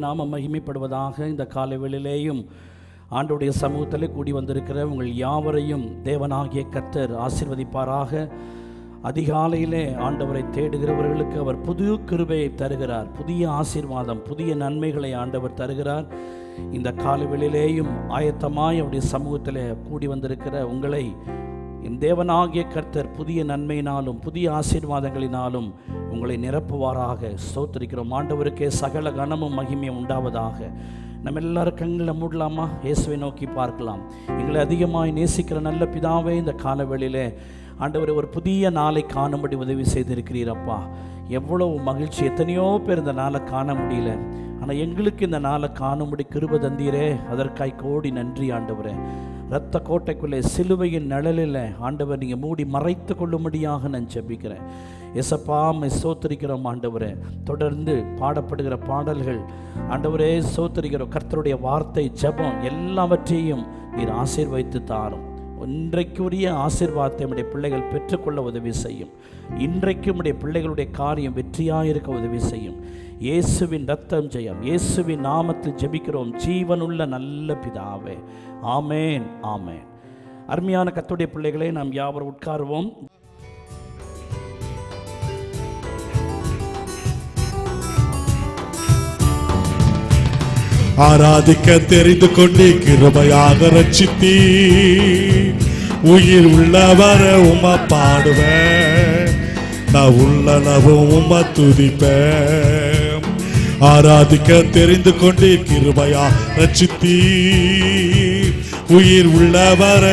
நாமம் மகிமைப்படுவதாக. இந்த காலை வேளையிலேயும் ஆண்டவருடைய சமூகத்தில் கூடி வந்திருக்கிற உங்கள் யாவரையும் தேவனாகிய கர்த்தர் ஆசீர்வதிப்பாராக. அதிகாலையிலே ஆண்டவரை தேடுகிறவர்களுக்கு அவர் புது கிருபையை தருகிறார். புதிய ஆசீர்வாதம், புதிய நன்மைகளை ஆண்டவர் தருகிறார். இந்த காலை வேளையிலேயும் ஆயத்தமாய் அவருடைய சமூகத்தில் கூடி வந்திருக்கிற உங்களை என் தேவனாகிய கர்த்தர் புதிய நன்மையினாலும் புதிய ஆசீர்வாதங்களினாலும் உங்களை நிரப்புவாராக. ஸ்தோத்திரிக்கிறோம். ஆண்டவருக்கே சகல கனமும் மகிமையும் உண்டாவதாக. நம்ம எல்லாரும் கண்களை மூடலாமா? இயேசுவை நோக்கி பார்க்கலாம். எங்களை அதிகமாய் நேசிக்கிற நல்ல பிதாவே, இந்த காலவெளியிலே ஆண்டவரை ஒரு புதிய நாளை காணும்படி உதவி செய்திருக்கிறீரப்பா. எவ்வளவு மகிழ்ச்சி! எத்தனையோ பேர் இந்த நாளை காண முடியல, ஆனால் எங்களுக்கு இந்த நாளை காணும்படி கிருபை தந்தீரே, அதற்காய் கோடி நன்றி ஆண்டவரே. இரத்த கோட்டைக்குள்ளே சிலுவையின் நிழலில் ஆண்டவர் நீங்கள் மூடி மறைத்து கொள்ளும்படியாக நான் ஜெபிக்கிறேன். எசப்பா மை ஸ்தோத்திரிக்கிறோம் ஆண்டவரே. தொடர்ந்து பாடப்படுகிற பாடல்கள் ஆண்டவரே ஸ்தோத்திரிக்கிறோம். கர்த்தருடைய வார்த்தை, ஜெபம் எல்லாவற்றையும் நீர் ஆசீர்வதித்து தாரும். இன்றைக்குரிய ஆசீர்வாதத்தை நம்முடைய பிள்ளைகள் பெற்றுக்கொள்ள உதவி செய்யும். இன்றைக்கு நம்முடைய பிள்ளைகளுடைய காரியம் வெற்றியாக இருக்க உதவி செய்யும். இயேசுவின் ரத்தம் ஜெயம். இயேசுவின் நாமத்தில் ஜெபிக்கிறோம் ஜீவனுள்ள நல்ல பிதாவே. ஆமேன், ஆமேன். அருமையான கர்த்தருடைய பிள்ளைகளை நாம் யாவரும் உட்காருவோம். ஆராதிக்க தெரிந்து கொண்டு கிருபையாக ரட்சித்தீ, உயிர் உள்ளவர உம்மை பாடுவேன், நான் உள்ளளவும் உம்மை துதிப்பேன். ஆராதிக்க தெரிந்து கொண்டு கிருபையா ரட்சித்தீ, உயிர் உள்ளவர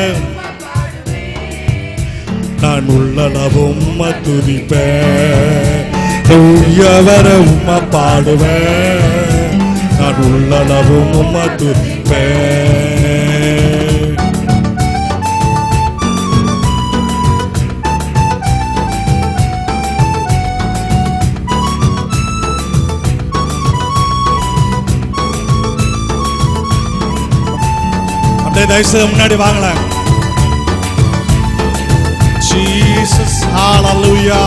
நான் உள்ளளவும் உம்மை துதிப்பேன், உள்ளவர உம்மை பாடுவேன், நான் உள்ளளவும் உம்மை துதிப்பேன். அப்படியே தயவுசெய்து முன்னாடி வாங்கலாம். ஜீசஸ் ஹalleluya.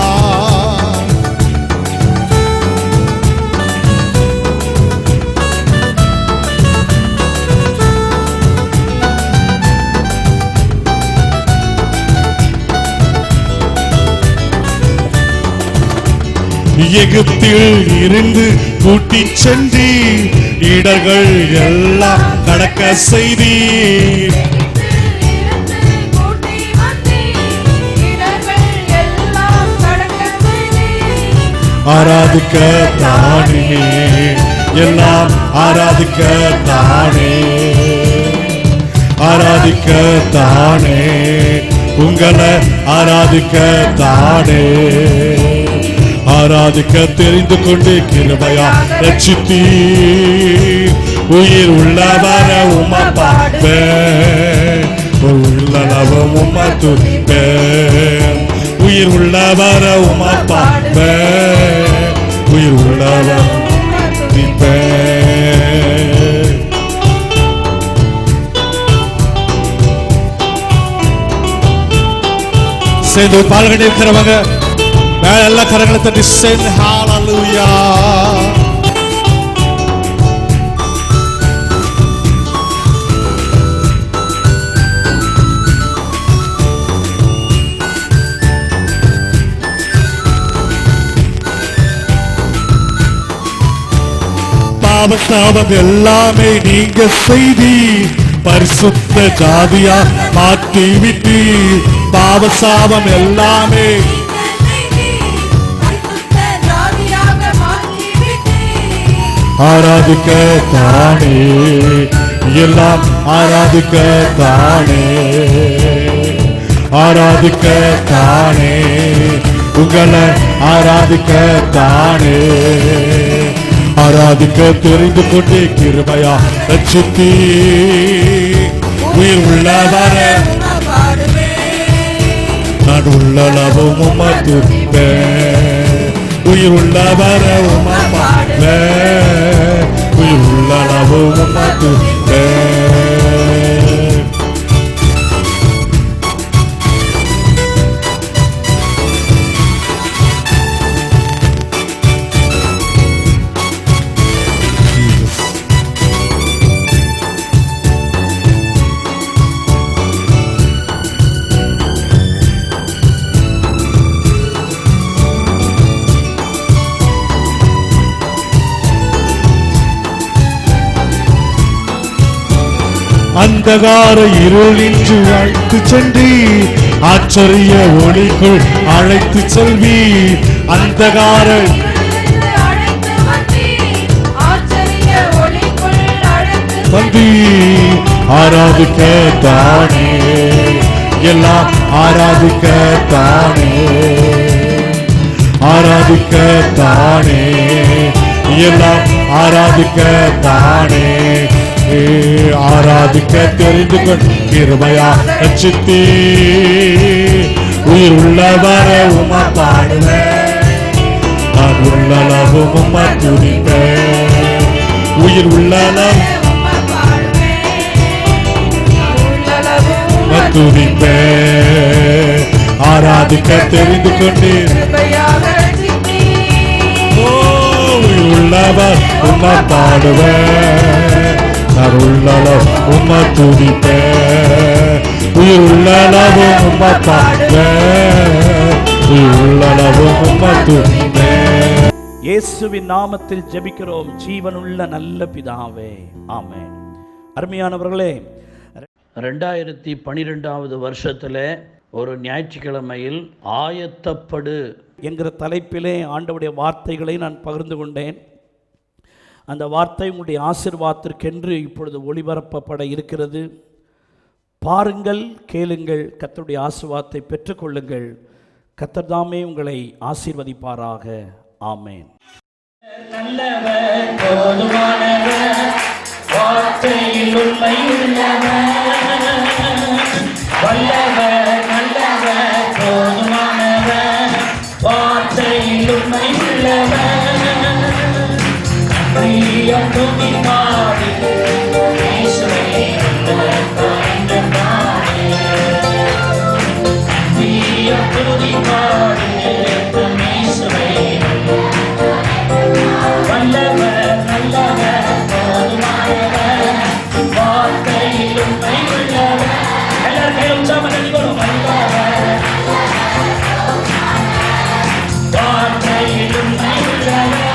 எகிப்தில் இருந்து கூட்டிச் சென்றீர், இடர்கள் எல்லாம் கடக்க செய்தீர். ஆராதிக்க தானே எல்லாம் ஆராதிக்க தானே, ஆராதிக்க தானே உங்களை ஆராதிக்க தானே. ஆராதிக்க தெரிந்து கொண்டு கிருபையா ரட்சித்தீ, உயிர் உள்ளவர உம்மை பாடுவேன், உள்ளளவும் உம்மை துதிப்பேன், உயிர் உள்ளவர உம்மை பாடுவேன், உயிர் உள்ளவர துதிப்பேன். சேர்ந்து பால்கடி இருக்கிறவங்க எல்லா கரங்களை தட்டி சேர்ந்து ஹalleluya. பாவசாபம் எல்லாமே நீங்க செய்தி, பரிசுத்த ஜாதியா மாற்றி விட்டு. பாவசாபம் எல்லாமே ஆராதிக்க தானே எல்லாம் ஆராதிக்க தானே, ஆராதிக்க தானே உங்களை ஆராதிக்க தானே. ஆராதிக்க தெரிந்து கொண்டே கிருபையா ரட்சித்தீ, உயிர் உள்ளவர நான் உள்ளளவும் உம்மை துதிப்பேன், உயிர் உள்ளவர உம்மை பாடுவேன், உயிர் உள்ளளவும் உம்மை துதிப்பேன். Jesus. அந்தகார இருள் நின்று அழைத்து சென்றீர், ஆச்சரிய ஒளிக்குள் அழைத்து செல்வீர். அந்தகார வந்தீர், ஆராதிக்க தானே, எல்லாம் ஆராதிக்க தானே, ஆராதிக்க தானே, எல்லாம் ஆராதிக்க தானே. ஆராதிக்க தெரிந்து கொண்டு கிருபையா ரட்சித்தீ, உயிர் உள்ளவர உமா பாடுவேன், நான் உள்ளளவு உமா துதிப்பேன், உயிர் உள்ளளவு துதிப்பேன். ஆராதிக்க தெரிந்து கொண்டீர், உயிர் உள்ளவர் உமா பாடுவேன், நான் உள்ளளவு உமா துதிப்பேன், உயிர் உள்ளளவு உமா பாடுவேன், உயிர் உள்ளளவு உமா துதிப்பேன். இயேசுவின் நாமத்தில் ஜெபிக்கிறோம் ஜீவனுள்ள நல்ல பிதாவே, ஆமென். அருமையானவர்களே, 2012 வருஷத்தில் ஒரு ஞாயிற்றுக்கிழமையில் ஆயத்தப்படு என்கிற தலைப்பிலே ஆண்டவருடைய வார்த்தைகளை நான் பகிர்ந்து கொண்டேன். அந்த வார்த்தை உங்களுடைய ஆசீர்வாதத்திற்கென்று இப்பொழுது ஒளிபரப்பப்பட இருக்கிறது. பாருங்கள், கேளுங்கள், கர்த்தருடைய ஆசீர்வாதத்தை பெற்றுக்கொள்ளுங்கள். கர்த்தர் தாமே உங்களை ஆசீர்வதிப்பாராக. ஆமென். நல்லவர், போதுமானவர், வார்த்தையில் உண்மை உள்ளவர், வல்லவர், நல்லவர், போதுமானவர், வார்த்தையில் உண்மை உள்ளவர், பிரியம் துதி பாடி இயேசுவை பாடி, பிரியம் துதி பாடி இயேசுவை, வல்லவர், நல்லவர், போதுமானவர், வார்த்தையில் உண்மை உள்ளவர். எல்லாரும் கையில் உற்சாகமாக நினைக்கணும். வல்லவர், வார்த்தையில் உண்மை உள்ளவர்,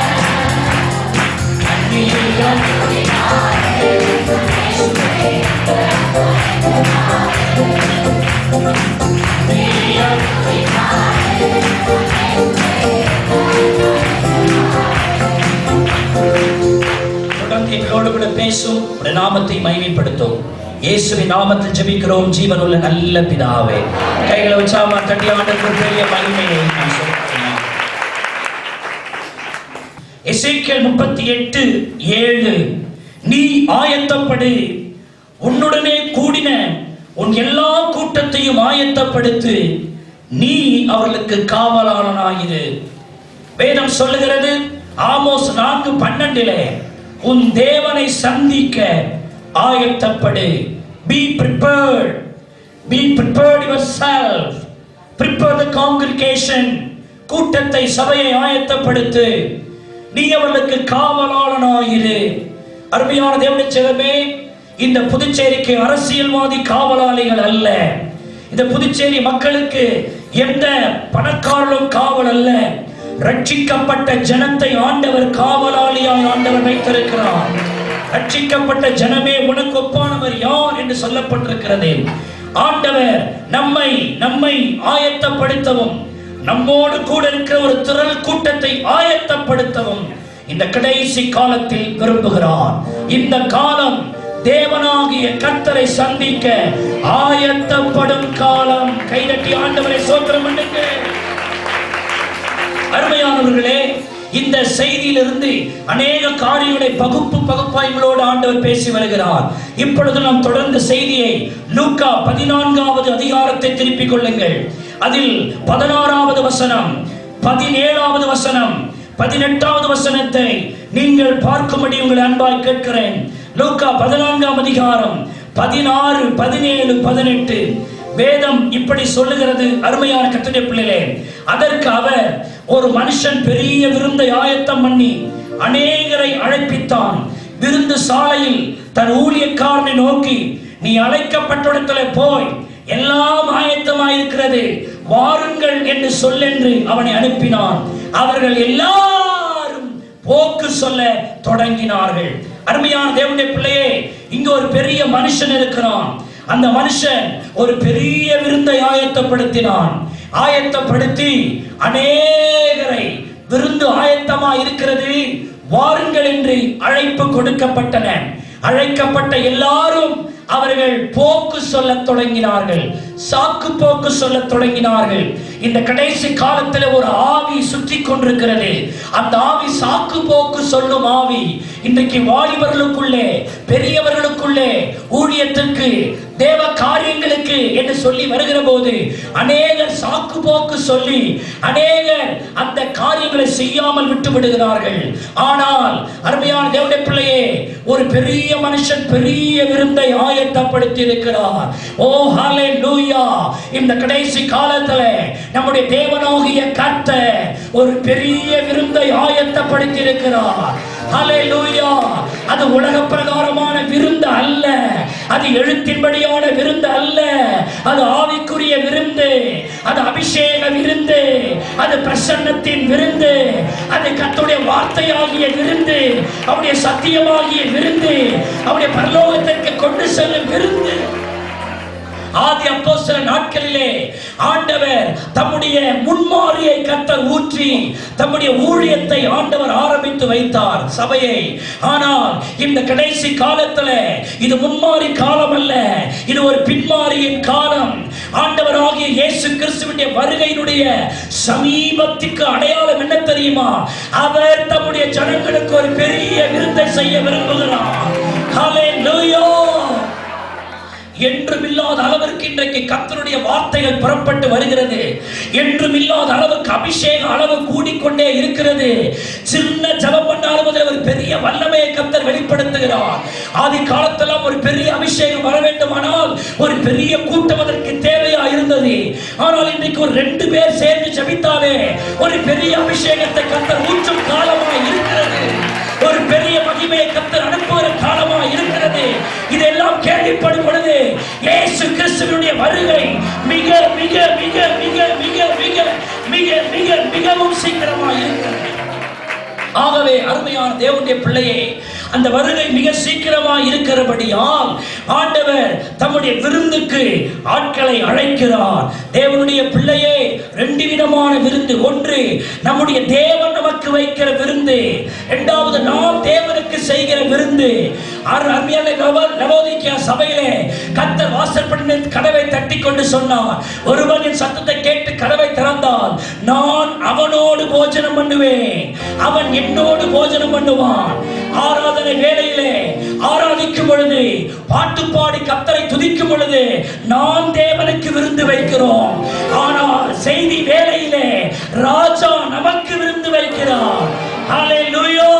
எங்களோடு கூட பேசும், நாமத்தை மகிமைப்படுத்தும். இயேசுவின் நாமத்தில் ஜெபிக்கிறோம் ஜீவனுள்ள நல்ல பிதாவே. கைகளை உற்சாகமா தட்டி ஆண்டவருக்கு பெரிய மகிமையை நான் சொல்றேன். எசேக்கியேல் 38:7, நீ ஆயத்தப்படு, உன்னுடனே கூடின உன் எல்லா கூட்டத்தையும் ஆயத்தப்படுத்து, நீ அவர்களுக்கு காவலாளனாயிரு. வேதம் சொல்லுகிறது ஆமோஸ் 4:12, உன் தேவனை சந்திக்க ஆயத்தப்படு. Be prepared. Be prepared yourself. Prepare the congregation. கூட்டத்தை, சபையை ஆயத்தப்படுத்து. நீ அவர்களுக்கு காவலாளனாயிரு. அருமையான தேவனுடைய ஜனமே, இந்த புதுச்சேரிக்கு அரசியல்வாதி காவலாளிகள் அல்ல. இந்த புதுச்சேரி மக்களுக்கு எந்த பணக்காரர்களும் காவல் அல்ல. ரட்சிக்கப்பட்ட ஜனத்தை ஆண்டவர் காவலாளியாய் ஆண்டவர் வைத்திருக்கிறார். ரட்சிக்கப்பட்ட ஜனமே உனக்கு ஒப்பானவர் யார் என்று சொல்லப்பட்டிருக்கிறது. ஆண்டவர் நம்மை ஆயத்தப்படுத்தவும், நம்மோடு கூட இருக்கிற ஒரு திரள் கூட்டத்தை ஆயத்தப்படுத்தவும் இந்த கடைசி காலத்தில் விரும்புகிறார். இந்த காலம் தேவனாகிய கர்த்தரை சந்திக்க ஆயத்தப்படும் காலம். கைதட்டி ஆண்டவரை ஸ்தோத்திரம் பண்ணுங்க. அருமையானவர்களே, இந்த செய்தியிலிருந்து அநேக காரியங்களை பகுப்பாய்களோடு ஆண்டவர் பேசி வருகிறார். இப்பொழுது நாம் தொடர்ந்து செய்தியை லூக்கா 14வது அதிகாரத்தை திருப்பிக் கொள்ளுங்கள். அதில் 16வது வசனம், 17வது வசனம், 18வது வசனத்தை நீங்கள் பார்க்கும்படி உங்களை அன்பாய் கேட்கிறேன். லூக்கா 14ஆம் அதிகாரம் 16, 17, 18 வேதம் இப்படி சொல்லுகிறது. அருமையான கர்த்தருடைய பிள்ளைகளே, அதற்கு அவர், ஒரு மனுஷன் பெரிய விருந்தை ஆயத்தம் பண்ணி அநேகரை அழைப்பித்தான். விருந்து சாலையில் தன் ஊழியக்காரனை நோக்கி, நீ அழைக்கப்பட்ட போய் எல்லாம் ஆயத்தமாயிருக்கிறது, வாருங்கள் என்று சொல்லென்று அவனை அனுப்பினான். அவர்கள் எல்லாரும் போக்கு சொல்ல தொடங்கினார்கள். அருமையான தேவனுடைய பிள்ளையே, இங்க ஒரு பெரிய மனுஷன் இருக்கிறான். அந்த மனுஷன் ஒரு பெரிய விருந்தை ஆயத்தப்படுத்தி அநேகரை, விருந்து ஆயத்தமா இருக்கிறது, வாருங்கள் என்று அழைப்பு கொடுக்கப்பட்டன. அழைக்கப்பட்ட எல்லாரும் அவர்கள் போக்கு சொல்ல தொடங்கினார்கள், சாக்கு போக்கு சொல்ல தொடங்கினார்கள். இந்த கடைசி காலத்தில் ஒரு ஆவி சுற்றி கொண்டிருக்கிறது. அந்த ஆவி சாக்கு போக்கு சொல்லும் ஆவி. இன்றைக்கு வாலிபர்களுக்குள்ளே, பெரியவர்களுக்குள்ளே, ஊழியத்திற்கு, தேவ காரியங்களுக்கு என்று சொல்லி வருகிற போது அநேகர் சாக்கு போக்கு சொல்லி அநேகர் அந்த காரியங்களை செய்யாமல் விட்டு விடுகிறார்கள். ஆனால் அருமையான தேவனுடைய பிள்ளையே, ஒரு பெரிய மனுஷன் பெரிய விருந்தை ஆயத்தப்படுத்தி இருக்கிறார். ஓ ஹல்லேலூயா! இந்த கடைசி காலத்தில் நம்முடைய தேவனாகிய கர்த்தர் ஒரு பெரிய விருந்தை ஆயத்தப்படுத்தி இருக்கிறார். ஹல்லேலூயா! அது உலக பிரகாரமான விருந்து அல்ல, அது எழுத்தின்படியான விருந்து அல்ல, அது ஆவிக்குரிய விருந்து, அது அபிஷேக விருந்து, அது பிரசன்னத்தின் விருந்து, அது கர்த்தருடைய வார்த்தையாகிய விருந்து, அவருடைய சத்தியமாகிய விருந்து, அவருடைய பரலோகத்திற்கு கொண்டு செல்லும் விருந்து. ஆதி அப்போஸ்தலர் நாட்களிலே ஆண்டவர் தம்முடைய முன்மாரியை கர்த்தர் ஊற்றி தம்முடைய ஊழியத்தை ஆண்டவர் ஆரம்பித்து வைத்தார், சபையை. ஆனால் இந்த கடைசி காலத்துல இது முன்மாரி காலம் அல்ல, இது ஒரு பின்மாரியின் காலம். ஆண்டவராகிய இயேசு கிறிஸ்துவினுடைய வருகையினுடைய சமீபத்துக்கு அடையாளம் என்ன தெரியுமா? அவர் தம்முடைய ஜனங்களுக்கு ஒரு பெரிய விருந்தை செய்ய விரும்புகிறார். ஹல்லேலூயா! என்றும் இல்லாத அளவிற்கு இன்றைக்கு கர்த்தருடைய வார்த்தைகள் புறப்பட்டு வருகிறது. என்றும் இல்லாத அளவுக்கு அபிஷேக அளவு கூடிக்கொண்டே இருக்கிறது. சின்ன ஜெபம் பண்ணாலும் அதில் ஒரு பெரிய வல்லமையை கர்த்தர் வெளிப்படுத்துகிறார். ஆதி காலத்தெல்லாம் ஒரு பெரிய அபிஷேகம் வர வேண்டுமானால் ஒரு பெரிய கூட்டம் அதற்கு தேவையா இருந்தது. ஆனால் இன்றைக்கு ஒரு 2 பேர் சேர்ந்து ஜெபித்தாலே ஒரு பெரிய அபிஷேகத்தை கர்த்தர் ஊற்றும் காலமாக இருக்கிறது. ஒரு பெரிய மகிமையை கர்த்தர் அனுப்புகிற காலமா இருக்கிறது. இதெல்லாம் கேள்விப்படும் பொழுது இயேசு கிறிஸ்துவினுடைய வருகை மிக மிக மிக மிக மிக மிக மிக மிக மிகவும் சீக்கிரமா இருக்கிறது. ஆகவே அருமையான தேவனுடைய பிள்ளையே, அந்த வருகை மிக சீக்கிரமா இருக்கிறபடியால் ஆண்டவர் தம்முடைய விருந்துக்கு ஆட்களை அழைக்கிறார். தேவனுடைய பிள்ளையே, 2 விதமான விருந்து. ஒன்று நம்முடைய தேவன் நமக்கு வைக்கிற விருந்து, இரண்டாவது நாம் தேவனுக்கு செய்கிற விருந்து. அருமையான லவோதிக்கேயா சபையிலே கர்த்தர் வாசற்படியின் கதவை தட்டி கொண்டு சொன்னார், ஒருவனின் சத்தத்தை கேட்டு கதவை திறந்தால் நான் அவனோடு போஜனம் பண்ணுவேன், அவன் என்னோடு போஜனம் பண்ணுவான். ஆராதனை வேளையிலே ஆராதிக்கும் பொழுது, பாட்டு பாடி கர்த்தரை துதிக்கும் பொழுது நாம் தேவனுக்கு விருந்து வைக்கிறோம். ஆனால் செய்தி வேளையிலே ராஜா நமக்கு விருந்து வைக்கிறார். ஹல்லேலூயா!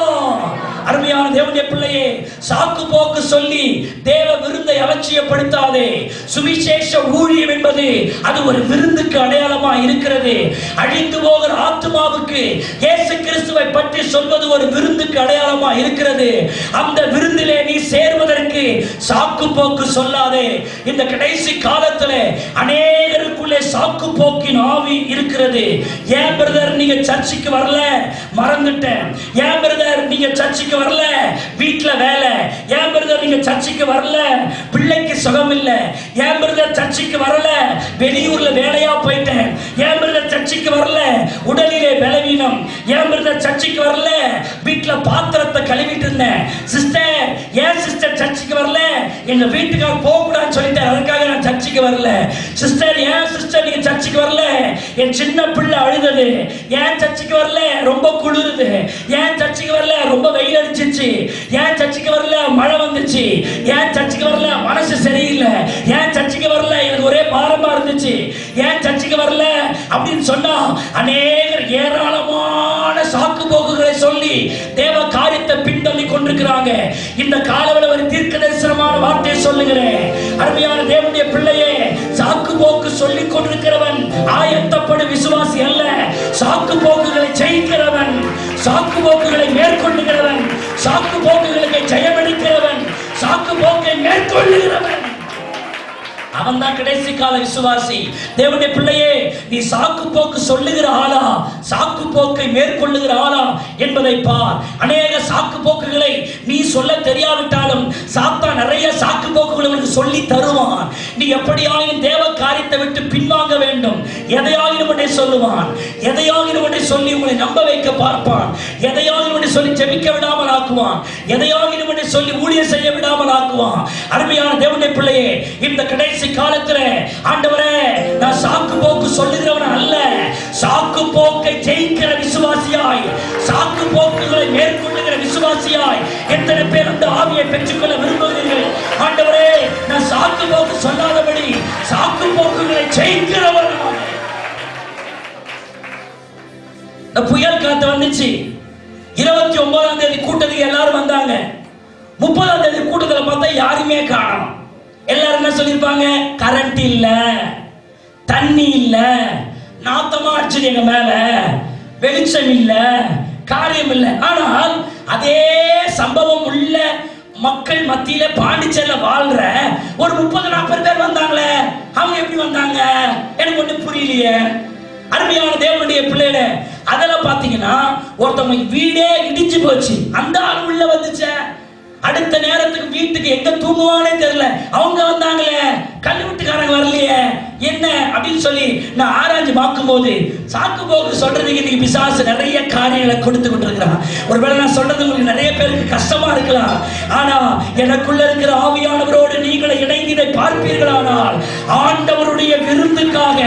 அருமையான தேவனுடைய பிள்ளையே, சாக்கு போக்கு சொல்லி தேவ விருந்தை அலட்சியப்படுத்தாதே. சுவிசேஷ ஊழியம் என்பது அது ஒரு விருந்துக்கு அடையாளமா இருக்கிறது. அழிந்து போகிற ஆத்துமாவுக்கு இயேசு கிறிஸ்துவை பற்றி சொல்வது ஒரு விருந்துக்கு அடையாளமா இருக்கிறது. அந்த விருந்திலே நீ சேர்வதற்கு சாக்கு போக்கு சொல்லாதே. இந்த கடைசி காலத்திலே அநேகருக்குள்ளே சாக்கு போக்கின் ஆவி இருக்கிறது. ஏன் பிரதர் நீங்க சர்ச்சுக்கு வரல? மறந்துட்டேன். ஏன் பிரதர் நீங்க சர்ச்சுக்கு வரல? வீட்ல வேலை. ஏன் பிரதர் நீங்க சர்ச்சுக்கு வரல? பிள்ளைக்கு சுகம் இல்ல. ஏன் பிரதர் சர்ச்சுக்கு வரல? வெளியூர்ல வேலையா போயிட்டேன். ஏன் பிரதர் சர்ச்சுக்கு வரல? உடலிலே பலவீனம். ஏன் பிரதர் சர்ச்சுக்கு வரல? வீட்ல பாத்திரத்தை கழுவிட்டு இருந்தேன். சிஸ்டர், ஏன் சிஸ்டர் சர்ச்சுக்கு வரல? எங்க வீட்டுக்காரர் போக கூடாதுன்னு சொல்லிட்டார், அதுக்காக நான் சர்ச்சுக்கு வரல. சிஸ்டர், ஏன் சிஸ்டர் நீங்க சர்ச்சுக்கு வரல? என் சின்ன பிள்ளை அழுதது. ஏன் சர்ச்சுக்கு வரல? ரொம்ப குளிருது. ஏன் சர்ச்சுக்கு வரல? ரொம்ப வெயில் அடிச்சிச்சு. ஏன் சர்ச்சுக்கு வரல? மழை வந்துச்சு. ஏன் சர்ச்சுக்கு வரல? மனசு சரியில்லை. ஏன் சர்ச்சுக்கு வரல? எனக்கு ஒரே பாரமா இருந்துச்சு. ஏன் சர்ச்சுக்கு வரல அப்படின்னு சொன்னா அநேகர் ஏராளமான சாக்கு போக்குகளை சொல்லி தேவ காரியத்தை பின்தள்ளி கொண்டிருக்கிறாங்க. இந்த காலவெளி ஒரு தீர்க்க தரிசனமான வார்த்தையை சொல்லுகிறேன். அருமையான தேவனுடைய பிள்ளையே, சாக்கு போக்கு சொல்லிக் கொண்டிருக்கிறவன் ஆயத்தப்படும் விசுவாசி அல்ல. சாக்கு போக்குகளை ஜெயிக்கிறவன், சாக்கு போக்குகளை மேற்கொள்ளுகிறவன், சாக்கு போக்குகளுக்கு ஜெயமெடுக்கிறவன், சாக்கு போக்கை மேற்கொள்ளுகிறவன், அவன் தான் கடைசி கால விசுவாசி. தேவனுடைய பிள்ளையே, நீ சாக்கு போக்கு சொல்லுகிற ஆளா, சாக்கு போக்கை மேற்கொள்ளுகிற ஆளா என்பதை பார். அநேக சாக்கு போக்குகளை நீ சொல்ல தெரியாவிட்டாலும் சாத்தான் நிறைய சாக்கு போக்குகளை உனக்கு சொல்லி தருவான். நீ எப்படியாயும் தேவ காரியத்தை விட்டு பின்வாங்க வேண்டும். எதையாயினும் உன்னை சொல்லுவான், எதையாயினும் உன்னை சொல்லி உன்னை நம்ப வைக்க பார்ப்பான், எதையாயினும் உன்னை சொல்லி ஜெபிக்க விடாமல் ஆக்குவான், எதையாயினும் உன்னை சொல்லி ஊழியம் செய்ய விடாமல் ஆக்குவான். அருமையான தேவனுடைய பிள்ளையே, இந்த கடைசி காலத்துல ஆண்டவரே, நான் சாக்கு போக்கு சொல்லுகிறவன் அல்ல, சாக்கு போக்கை ஜெயிக்கிற விசுவாசியாய், சாக்கு போக்குகளை மேற்கொள்ளுகிற விசுவாசியாய் எத்தனை பேர் அந்த ஆவியை பெற்றுக்கொள்ள விரும்புகிறீர்கள்? ஆண்டவரே, நான் சாக்கு போக்கு சொல்லாதபடி சாக்கு போக்குகளை ஜெயிக்கிறவன். புயல் காத்து வந்துச்சு. 29ஆம் தேதி கூட்டத்துக்கு எல்லாரும் வந்தாங்க. 30ஆம் தேதி கூட்டத்தில் பார்த்தா யாருமே காணோம். எல்லாரும் என்ன சொல்லியிருப்பாங்க? கரண்ட் இல்ல, தண்ணி இல்ல, நாத்தமா அடிச்சது எங்க மேல, வெளிச்சம் இல்ல, காரியம் இல்லை. ஆனால் அதே சம்பவம் உள்ள மக்கள் மத்தியில பாண்டிச்சேரியில வாழ்ற ஒரு 30-40 பேர் வந்தாங்களே, அவங்க எப்படி வந்தாங்க? எனக்கு ஒண்ணு புரியலையே. அருமையான தேவனுடைய பிள்ளைகள, அதெல்லாம் பாத்தீங்கன்னா ஒருத்தவங்க வீடே இடிச்சு போச்சு, அந்த ஆள் உள்ள வந்துச்ச. அடுத்த நேரத்துக்கு வீட்டுக்கு எங்க தூங்குவானே தெரியல, அவங்க வந்தாங்களே, கல்லு வீட்டுக்காரங்க வரலையே, என்ன அப்படின்னு சொல்லி நான் ஆராய்ச்சி பார்க்கும் போது சாக்கு போக்கு சொல்றதுக்கு இன்னைக்கு பிசாசு நிறைய காரியங்களை கொடுத்து கொண்டிருக்கிறான். ஒருவேளை நான் சொல்றது உங்களுக்கு நிறைய பேருக்கு கஷ்டமா இருக்கலாம். ஆனா எனக்குள்ள இருக்கிற ஆவியானவரோடு நீங்களை இணைந்து இதை பார்ப்பீர்களானால் ஆண்டவருடைய விருந்துக்காக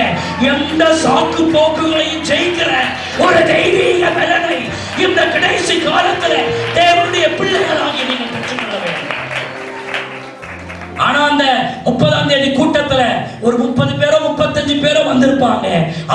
எந்த சாக்கு போக்குகளையும் ஜெயிக்கிற ஒரு தெய்வீக பலனை இந்த கடைசி காலத்தில் தேவனுடைய பிள்ளைகளாகிய நீங்கள் பெற்றுக்கொள்ள வேண்டும். ஆனா அந்த 30ஆம் தேதி கூட்டத்துல ஒரு 30 பேரோ 35 பேரோ வந்திருப்பாங்க.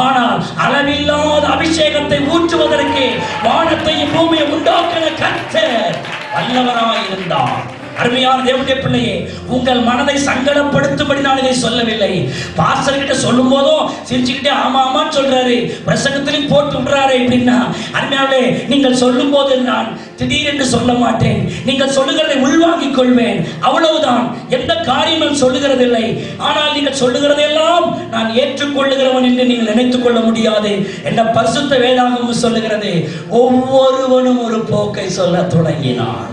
ஆனால் அளவில்லாத அபிஷேகத்தை ஊற்றுவதற்கு வானத்தையும் பூமியை உண்டாக்கின கர்த்தர் வல்லவராய் இருந்தார். அருமையான தேவனுடைய பிள்ளையே, உங்கள் மனதை சங்கடப்படுத்தும்படி நான் இதை சொல்லவில்லை. பாஸ்டர் கிட்ட சொல்லும் போதும் சிரிச்சுக்கிட்டே ஆமா ஆமான்னு சொல்றாரு, பிரசங்கத்திலையும் போட்டு விடுறாரு அப்படின்னா, அருமையாவே நீங்கள் சொல்லும் போது நான் திடீரென்று சொல்ல மாட்டேன், நீங்கள் சொல்லுகிறதை உள்வாங்கிக் கொள்வேன், அவ்வளவுதான். எந்த காரியமும் சொல்லுகிறதில்லை. ஆனால் நீங்கள் சொல்லுகிறதெல்லாம் நான் ஏற்றுக்கொள்ளுகிறவன் என்று நீங்கள் நினைத்துக் கொள்ள முடியாது. என்ன பரிசுத்த வேதாகமம் சொல்லுகிறது, ஒவ்வொருவனும் ஒரு போக்கை சொல்ல தொடங்கினான்.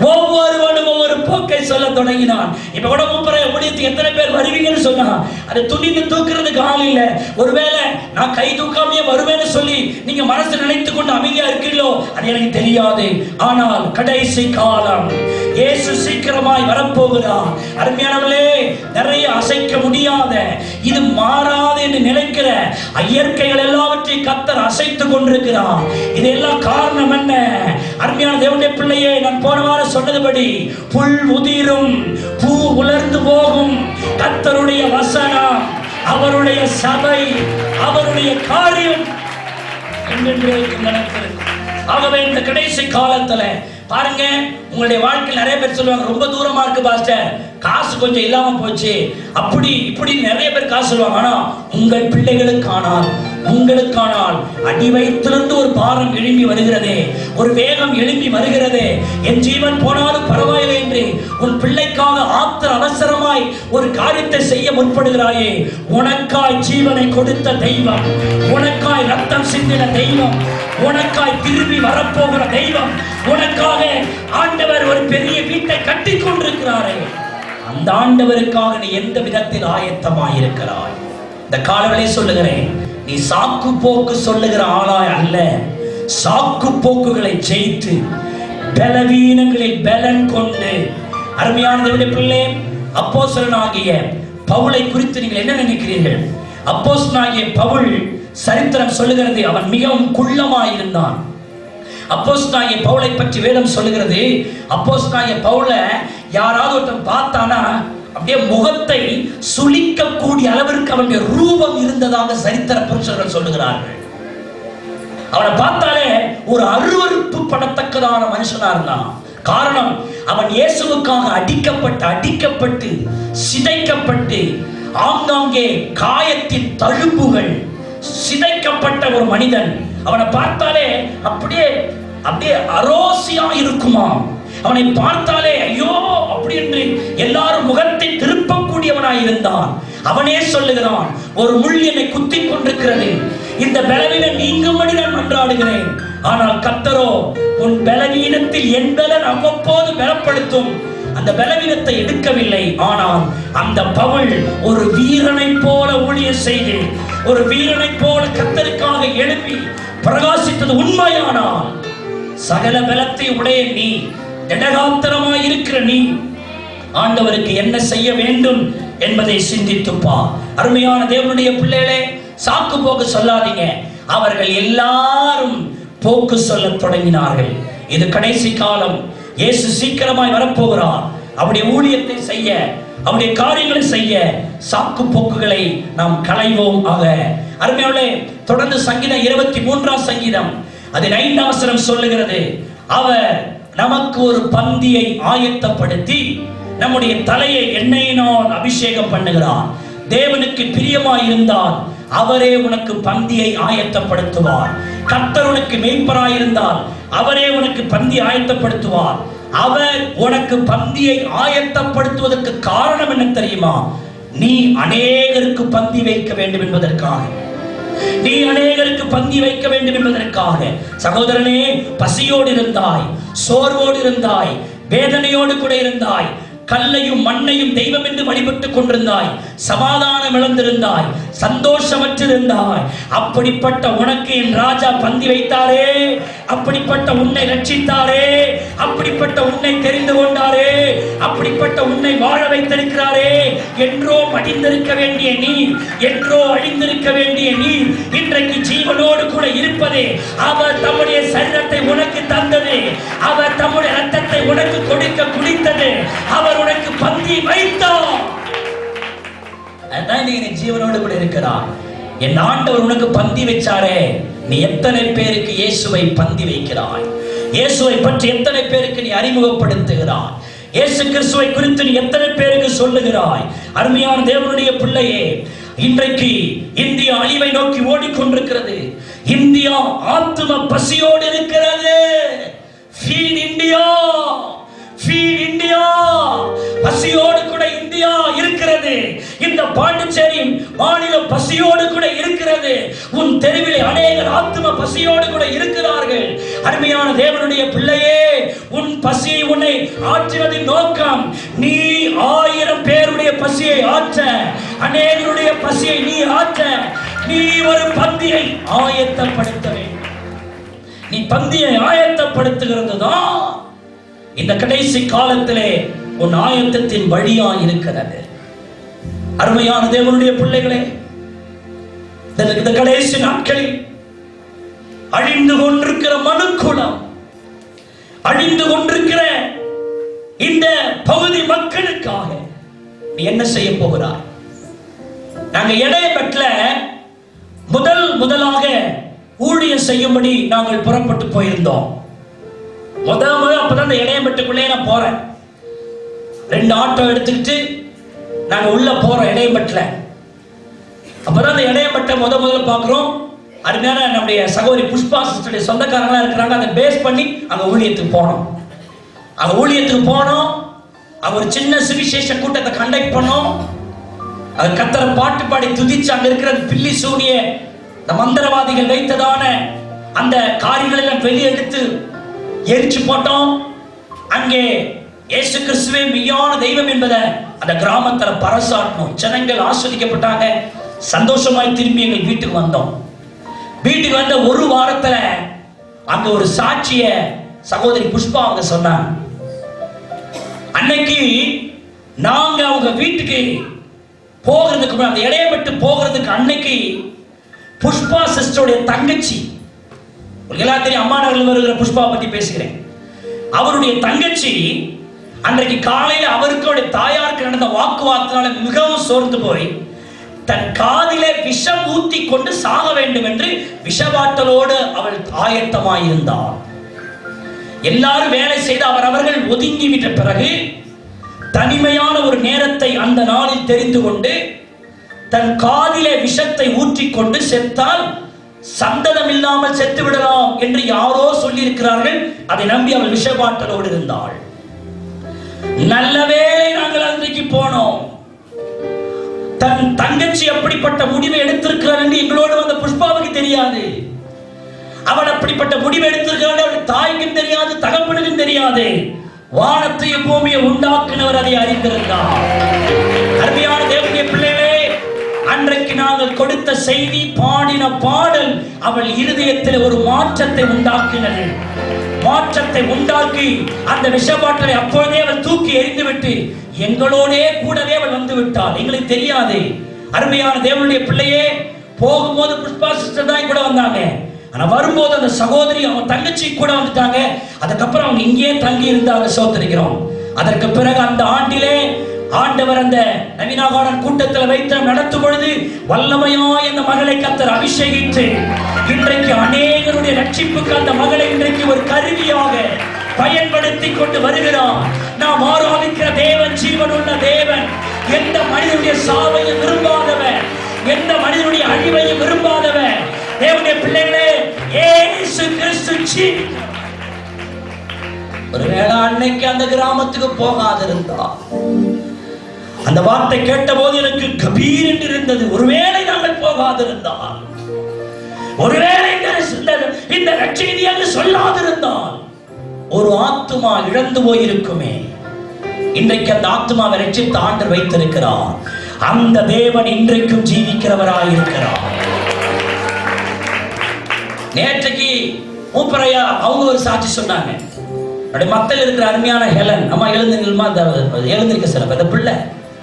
ஒவ்வொருவனும் ஒவ்வொரு போக்கை சொல்ல தொடங்கினான். இப்ப கூட மூப்பரை ஊழியத்துக்கு எத்தனை பேர் வருவீங்கன்னு சொன்னா அதை துணிந்து தூக்குறதுக்கு ஆள் இல்லை. ஒருவேளை நான் கை தூக்காமையே வருவேன்னு சொல்லி நீங்க மனசு நினைத்து கொண்டு அமைதியா இருக்கிறீங்களோ அது எனக்கு தெரியாது. ஆனால் கடைசி காலம், இயேசு சீக்கிரமாய் வரப்போகிறார். அருமையானவர்களே, நிறைய அசைக்க முடியாத, இது மாறாது என்று நினைக்கிற இயற்கைகள் எல்லாவற்றையும் கர்த்தர் அசைத்துக் கொண்டிருக்கிறார். இதெல்லாம் காரணம் என்ன? அருமையான தேவனுடைய பிள்ளையே, நான் போன வாரம் சொன்னதுபடி புல் உதிரும், பூ உலர்ந்து போகும். கர்த்தருடைய வசனம், அவருடைய சபை, அவருடைய காரியம் என்றென்றைக்கும் நடக்கிறது. ஆகவே இந்த கடைசி காலத்துல பாருங்க, உங்களுடைய வாழ்க்கையில் நிறைய பேர் சொல்லுவாங்க, ரொம்ப தூரமா இருக்கு பாஸ்டர், காசு கொஞ்சம் இல்லாம போச்சு, அப்படி இப்படி நிறைய பேர் காசு சொல்லுவாங்க. ஆனா உங்கள் பிள்ளைகளுக்கானால், உங்களுக்கானால் அடி வயிற்றிலிருந்து ஒரு பாரம் எழும்பி வருகிறதே, ஒரு வேகம் எழும்பி வருகிறதே. என் ஜீவன் போனாலும் பரவாயில்லை என்று உன் பிள்ளைக்காக ஆத்திர அவசரமாய் ஒரு காரியத்தை செய்ய முற்படுகிறாயே, உனக்காய் ஜீவனை கொடுத்த தெய்வம், உனக்காய் ரத்தம் சிந்தின தெய்வம், உனக்காய் திரும்பி வரப்போகிற தெய்வம், உனக்காக ஆண்டவர் ஒரு பெரிய வீட்டை கட்டி கொண்டிருக்கிறாரே, அந்த ஆண்டவருக்காக நீ எந்த விதத்தில் ஆயத்தமாய் இருக்கிறாய்? இந்த காலவெளி சொல்லுகிறேன், நீ சாக்கு போக்கு சொல்லுகிற ஆளாய் அல்ல, சாக்கு போக்குகளை ஜெயித்து பலவீனங்களில் பலன் கொண்டு. அருமையான தேவனுடைய பிள்ளை, அப்போஸ்தலனாகிய பவுலை குறித்து நீங்கள் என்ன நினைக்கிறீர்கள்? அப்போஸ்தலனாகிய பவுல் சரித்திரம் சொல்லுகிறது, அவன் மிகவும் குள்ளமாய் இருந்தான். அப்போஸ்தலனாகிய பவுலை பற்றி வேதம் சொல்லுகிறது, அப்போஸ்தலனாகிய பவுலை யாராவது ஒருத்தன் பார்த்தானா அப்படியே முகத்தை சுளிக்கக்கூடிய அளவிற்கு அவனுடைய ரூபம் இருந்ததாக சரித்திர புருஷர்கள் சொல்லுகிறார்கள். அவனை பார்த்தாலே ஒரு அருவருப்பு படத்தக்கதான மனுஷனா இருந்தான். காரணம், அவன் இயேசுவுக்காக அடிக்கப்பட்டு சிதைக்கப்பட்டு ஆங்காங்கே காயத்தின் தழும்புகள் சிதைக்கப்பட்ட ஒரு மனிதன். அவனை பார்த்தாலே அப்படியே அரோசியா இருக்குமா. அவனை பார்த்தாலே ஐயோ அப்படி என்று எல்லாரும் முகத்தை திருப்பக்கூடியவனாய் இருந்தான். அவனே சொல்லுகிறான், ஒரு முள் என்னை குத்திக் கொண்டிருக்கிறது, இந்த பலவீனம் நீங்கும்படி நான் மன்றாடுகிறேன். ஆனால் கர்த்தரோ உன் பலவீனத்தில் என் பலன் அவ்வப்போது பலப்படுத்தும் அந்த பலவீனத்தை எடுக்கவில்லை. ஆனால் அந்த பவுல் ஒரு வீரனை போல ஊழியம் செய்து, ஒரு வீரனை போல கர்த்தருக்காக எழுப்பி பிரகாசித்தது உண்மையானால், சகல பலத்தை உடைய நீ, திடகாத்திரமாய் இருக்கிற நீ, ஆண்டவருக்கு என்ன செய்ய வேண்டும் என்பதை சிந்தித்துப்பா. அருமையான தேவனுடைய பிள்ளைகளே, சாக்கு போக்கு சொல்லாதீங்க. அவர்கள் எல்லாரும் போக்கு சொல்ல தொடங்கினார்கள். இது கடைசி காலம். இயேசு சீக்கிரமாய் வரப்போகிறார். அவருடைய ஊழியத்தை செய்ய, அவருடைய காரியங்களை செய்ய சாக்கு போக்குகளை நாம் களைவோம் ஆக. அருமையாளே, தொடர்ந்து சங்கீதம் 23ஆம் சங்கீதம் அதில் 5ஆம் வசனம் சொல்லுகிறது, அவர் நமக்கு ஒரு பந்தியை ஆயத்தப்படுத்தி நம்முடைய தலையை எண்ணெயினால் அபிஷேகம் பண்ணுகிறார். தேவனுக்கு பிரியமாய் இருந்தால் அவரே உனக்கு பந்தியை ஆயத்தப்படுத்துவார். கர்த்தர் உனக்கு மேய்ப்பராய் இருந்தால் அவரே உனக்கு பந்தி ஆயத்தப்படுத்துவார். அவர் உனக்கு பந்தியை ஆயத்தப்படுத்துவதற்கு காரணம் என்ன தெரியுமா? நீ அநேகருக்கு பந்தி வைக்க வேண்டும் என்பதற்காக. நீ அநேகருக்கு பந்தி வைக்க வேண்டும் என்பதற்காக. சகோதரனே, பசியோடு இருந்தாய், சோர்வோடு இருந்தாய், வேதனையோடு கூட இருந்தாய், கல்லையும் மண்ணையும் தெய்வம் என்று வழிபட்டுக் கொண்டிருந்தாய், சமாதானம் இழந்திருந்தாய், சந்தோஷமற்றிருந்தாய். அப்படிப்பட்ட உனக்கு என் ராஜா பந்தி வைத்தாரே, அப்படிப்பட்ட உன்னை ரட்சித்தாரே, அப்படிப்பட்ட உன்னை தெரிந்து கொண்டாரே, அப்படிப்பட்ட உன்னை வாழ வைத்திருக்கிறாரே. என்றோ மடிந்திருக்க வேண்டிய நீ, என்றோ அழிந்திருக்க வேண்டிய நீ, இன்றைக்கு ஜீவனோடு கூட இருப்பதே அவர் தம்முடைய சரீரத்தை உனக்கு தந்தது, அவர் தம்முடைய ரத்தத்தை உனக்கு கொடுக்க குடித்தது, அவர் உனக்கு பந்தி வைத்தார். அதான் நீ ஜீவனோடு கூட இருக்கிறார். என் ஆண்டவர் உனக்கு பந்தி வச்சாரே, நீ எத்தனை பேருக்கு இயேசுவை பந்தி வைக்கிறாய்? இயேசுவை பற்றி எத்தனை பேருக்கு நீ அறிமுகப்படுத்துகிறாய்? இயேசு கிறிஸ்துவை குறித்து நீ எத்தனை பேருக்கு சொல்லுகிறாய்? அருமையான தேவனுடைய பிள்ளையே, இன்றைக்கு இந்தியா அழிவை நோக்கி ஓடிக்கொண்டிருக்கிறது. இந்தியா ஆத்தும பசியோடு இருக்கிறது. Feed India, feed India. பசியோடு கூட இந்தியா இருக்கிறது. இந்த பாண்டிச்சேரி மாநிலம் பசியோடு கூட இருக்கிறது. உன் தெருவில் அநேகர் ஆத்தும பசியோடு கூட இருக்கிறார்கள். அருமையான தேவனுடைய பிள்ளையே, உன் பசியை உன்னை ஆற்றுவதின் நோக்கம் நீ 1000 பேருடைய பசியை ஆற்ற, அநேகருடைய பசியை நீ ஆற்ற, நீ ஒரு பந்தியை ஆயத்தப்படுத்த வேண்டும். நீ பந்தியை ஆயத்தப்படுத்துகிறது தான் இந்த கடைசி காலத்திலே உன் ஆயத்தத்தின் வழியா இருக்கிறது. அருமையான தேவனுடைய பிள்ளைகளே, இந்த கடைசி நாட்களில் அழிந்து கொண்டிருக்கிற மனுக்குலம், அழிந்து கொண்டிருக்கிற இந்த பகுதி மக்களுக்காக நீ என்ன செய்ய போகிறாய்? நாங்க இடையப்பட்ட முதலாக ஊழியம் செய்யும்படி நாங்கள் புறப்பட்டு போயிருந்தோம். முதல் அப்பதான் இந்த இடையம்பட்டுக்குள்ளே நான் போறேன். 2 ஆட்டோ எடுத்துக்கிட்டு நாங்க உள்ள போறோம் இடையம்பட்டுல. அப்பதான் இந்த இடையம்பட்டை முதல்ல பாக்குறோம். அருமையான நம்முடைய சகோதரி புஷ்பா சிஸ்டருடைய சொந்தக்காரங்களா இருக்கிறாங்க. அதை பேஸ் பண்ணி அங்க ஊழியத்துக்கு போனோம். அங்க ஒரு சின்ன சுவிசேஷ கூட்டத்தை கண்டக்ட் பண்ணோம். அது கர்த்தரை பாட்டு பாடி துதிச்சு அங்க இருக்கிற பில்லி சூனிய இந்த மந்திரவாதிகள் வைத்ததான அந்த காரியங்களை எல்லாம் வெளியெடுத்து எரிச்சு போட்டோம். அங்கே இயேசு கிறிஸ்துவே மெய்யான தெய்வம் என்பதை அந்த கிராமத்துல பறைசாற்றணும். ஜனங்கள் ஆஸ்வதிக்கப்பட்டாங்க. சந்தோஷமாய் திரும்பி எங்கள் வீட்டுக்கு வந்தோம். வீட்டுக்கு வந்த ஒரு வாரத்துல அங்க ஒரு சாட்சிய சகோதரி புஷ்பா அவங்க சொன்னாங்க. அன்னைக்கு நாங்க அவங்க வீட்டுக்கு போகிறதுக்கு, அந்த இடையப்பட்டு போகிறதுக்கு அன்னைக்கு புஷ்பா சிஸ்டருடைய தங்கச்சி, எல்லாம் தெரியும், அம்மா நகரில் வருகிற புஷ்பா பத்தி பேசுகிறேன். அவருடைய தங்கச்சி அன்றைக்கு காலையில அவருக்கு தாயாருக்கு நடந்த வாக்குவாதத்தினால மிகவும் சோர்ந்து போய் தன் காதிலே விஷம் ஊத்தி கொண்டு சாக வேண்டும் என்று விஷவாட்டலோடு அவள் ஆயத்தமாயிருந்தாள். எல்லாரும் வேலை செய்து அவர்கள் ஒதுங்கிவிட்ட பிறகு தனிமையான ஒரு நேரத்தை அந்த நாளில் தெரிந்து கொண்டு தன் காதிலே விஷத்தை ஊற்றிக்கொண்டு செத்தால் சந்ததம் இல்லாமல் செத்து விடலாம் என்று யாரோ சொல்லி இருக்கிறார்கள். அதை நம்பி அவள் விஷபாட்டலோடு இருந்தாள். நல்ல வேளை நாங்கள் அன்றைக்கு போனோம். தன் தங்கச்சி அப்படிப்பட்ட முடிவை எடுத்திருக்கிறார் என்று எங்களோடு வந்த புஷ்பாவுக்கு தெரியாது. அவள் அப்படிப்பட்ட முடிவை எடுத்திருக்கிறாள் அவள் தாய்க்கும் தெரியாது, தகப்பனுக்கும் தெரியாது. வானத்தையும் பூமியை உண்டாக்குனவர் அதை அறிந்திருந்தார். அருமையான தேவனுடைய பிள்ளைகளே, அன்றைக்கு நாங்கள் கொடுத்த செய்தி, பாடின பாடல் அவள் இருதயத்தில் ஒரு மாற்றத்தை உண்டாக்கினது. மாற்றத்தை உண்டாக்கி அந்த விஷபாட்டலை அப்பொழுதே அவள் தூக்கி எறிந்துவிட்டு எங்களோடே கூடவே அவள் வந்து விட்டாள். எங்களுக்கு தெரியாது. அருமையான தேவனுடைய பிள்ளையே, போகும்போது புஷ்பா சிஸ்டர் தான் கூட வந்தாங்க. ஆனா வரும்போது அந்த சகோதரி அவங்க தங்கச்சி கூட வந்துட்டாங்க. அதுக்கப்புறம் அவங்க இங்கேயே தங்கி இருந்தாங்க. சோதரிக்கிறோம். அதற்கு பிறகு அந்த ஆண்டிலே ஆண்டவர் அந்த நவீனாகாரன் கூட்டத்தில் வைத்து நடத்தும் பொழுது வல்லமையாய் அந்த மகளை கர்த்தர் அபிஷேகித்து இன்றைக்கு அநேகருடைய ரட்சிப்புக்கு அந்த மகளை இன்றைக்கு ஒரு கருவியாக பயன்படுத்தி கொண்டு வருகிறார். நாம் ஆராதிக்கிற தேவன் ஜீவனுள்ள தேவன். எந்த மனிதனுடைய சாவையும் விரும்பாதவன், எந்த மனிதனுடைய அழிவையும் விரும்பாதவன். தேவனுடைய பிள்ளைகளே, இயேசு கிறிஸ்து ஒருவேளை அன்னைக்கு அந்த கிராமத்துக்கு போகாதிருந்தா, அந்த வார்த்தை கேட்ட போது எனக்கு கபீர் என்று இருந்தது. ஒருவேளை நாங்கள் போகாதிருந்தால், ஒருவேளை இந்த நற்செய்தியாக சொல்லாதிருந்தால் ஒரு ஆத்துமா இழந்து போயிருக்குமே. இன்றைக்கு அந்த ஆத்துமாவை ரட்சித்து ஆண்டவர் வைத்திருக்கிறார். அந்த தேவன் இன்றைக்கும் ஜீவிக்கிறவராயிருக்கிறார். நேற்றைக்கு மூப்பரையா அவங்க ஒரு சாட்சி சொன்னாங்க. மத்தியில் இருக்கிற அருமையான ஹெலன் அம்மா எழுந்திருக்க சில அந்த பிள்ளை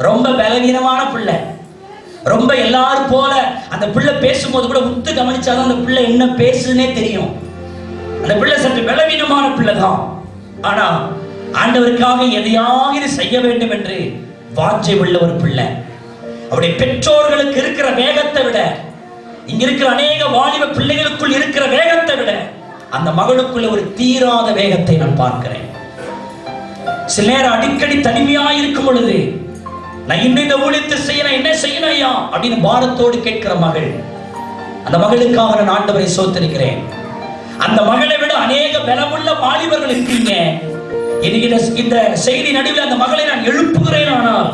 ரொம்ப பலவீனமான பிள்ளை. ரொம்ப எல்லாரும் போல அந்த பிள்ளை பேசும்போது கூட உத்து கவனிச்சாலும் அந்த பிள்ளை என்ன பேசுதுன்னே தெரியும். அந்த பிள்ளை சற்று பலவீனமான பிள்ளை தான். ஆனா ஆண்டவருக்காக எதையாவது செய்ய வேண்டும் என்று வாஞ்சை உள்ள ஒரு பிள்ளை. அவருடைய பெற்றோர்களுக்கு இருக்கிற வேகத்தை விட, இங்க இருக்கிற அநேக வாலிப பிள்ளைகளுக்குள் இருக்கிற வேகத்தை விட அந்த மகளுக்குள்ள ஒரு தீராத வேகத்தை நான் பார்க்கிறேன். சில நேரம் அடிக்கடி தனிமையா இருக்கும் பொழுது நான் இன்னும் இந்த ஊழியத்தை செய்யணும், என்ன செய்யணும் ஐயா அப்படின்னு பாரத்தோடு கேட்கிற மகள். அந்த மகளுக்காக நான் ஆண்டவரை சோத்திருக்கிறேன். அந்த மகளை விட அநேக பலமுள்ள வாலிபர்கள் இருக்கீங்க. இன்னைக்கு இந்த செய்தி நடுவில் அந்த மகளை நான் எழுப்புகிறேன். ஆனால்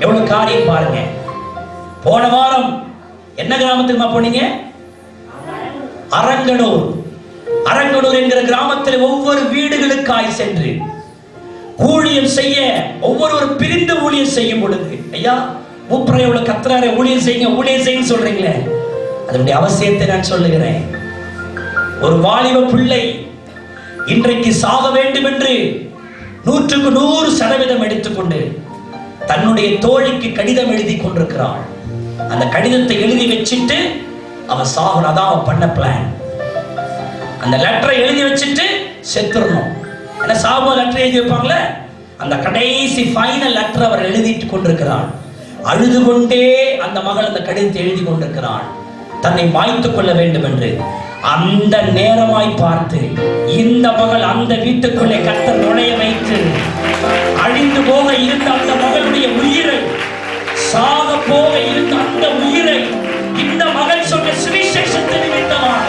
எவ்வளவு காரியம் பாருங்க. போன வாரம் என்ன கிராமத்துக்கு போனீங்க? அரங்கனூர். அரங்கனூர் என்கிற கிராமத்தில் ஒவ்வொரு வீடுகளுக்காய் சென்று ஊழியம் செய்ய, ஒவ்வொருவரும் பிரிந்து ஊழியம் செய்யும் பொழுது, ஐயா மூப்பரை எவ்வளவு கத்துறாரு, ஊழியம் செய்யுங்க ஊழியம் செய்யுங்க சொல்றீங்களே, அதனுடைய அவசியத்தை நான் சொல்லுகிறேன். ஒரு வாலிப பிள்ளை இன்றைக்கு சாக வேண்டும் என்று 100% எடுத்துக்கொண்டு தன்னுடைய தோழிக்கு கடிதம் எழுதி கொண்டிருக்கிறாள். அந்த கடிதத்தை எழுதி வச்சுட்டு அவன் சாகணும். அதான் அவன் பண்ண பிளான். அந்த லெட்டரை எழுதி வச்சுட்டு செத்துறணும். ஏன்னா சாப லெட்டர் எழுதி வைப்பாங்களே, அந்த கடைசி ஃபைனல் லெட்டர் அவர் எழுதிட்டு கொண்டிருக்கிறாள். அழுது கொண்டே அந்த மகள் அந்த கடிதத்தை எழுதி கொண்டிருக்கிறாள், தன்னை மாய்த்துக் கொள்ள வேண்டும் என்று. அந்த நேரமாய் பார்த்து இந்த மகள் அந்த வீட்டுக்குள்ளே கர்த்தர் நுழைய வைத்து அழிந்து போக இருந்த அந்த மகளுடைய உயிரை, சாக போக இருந்த அந்த உயிரை இந்த மகள் சொன்ன சுவிசேஷத்தை நிமித்தமாக,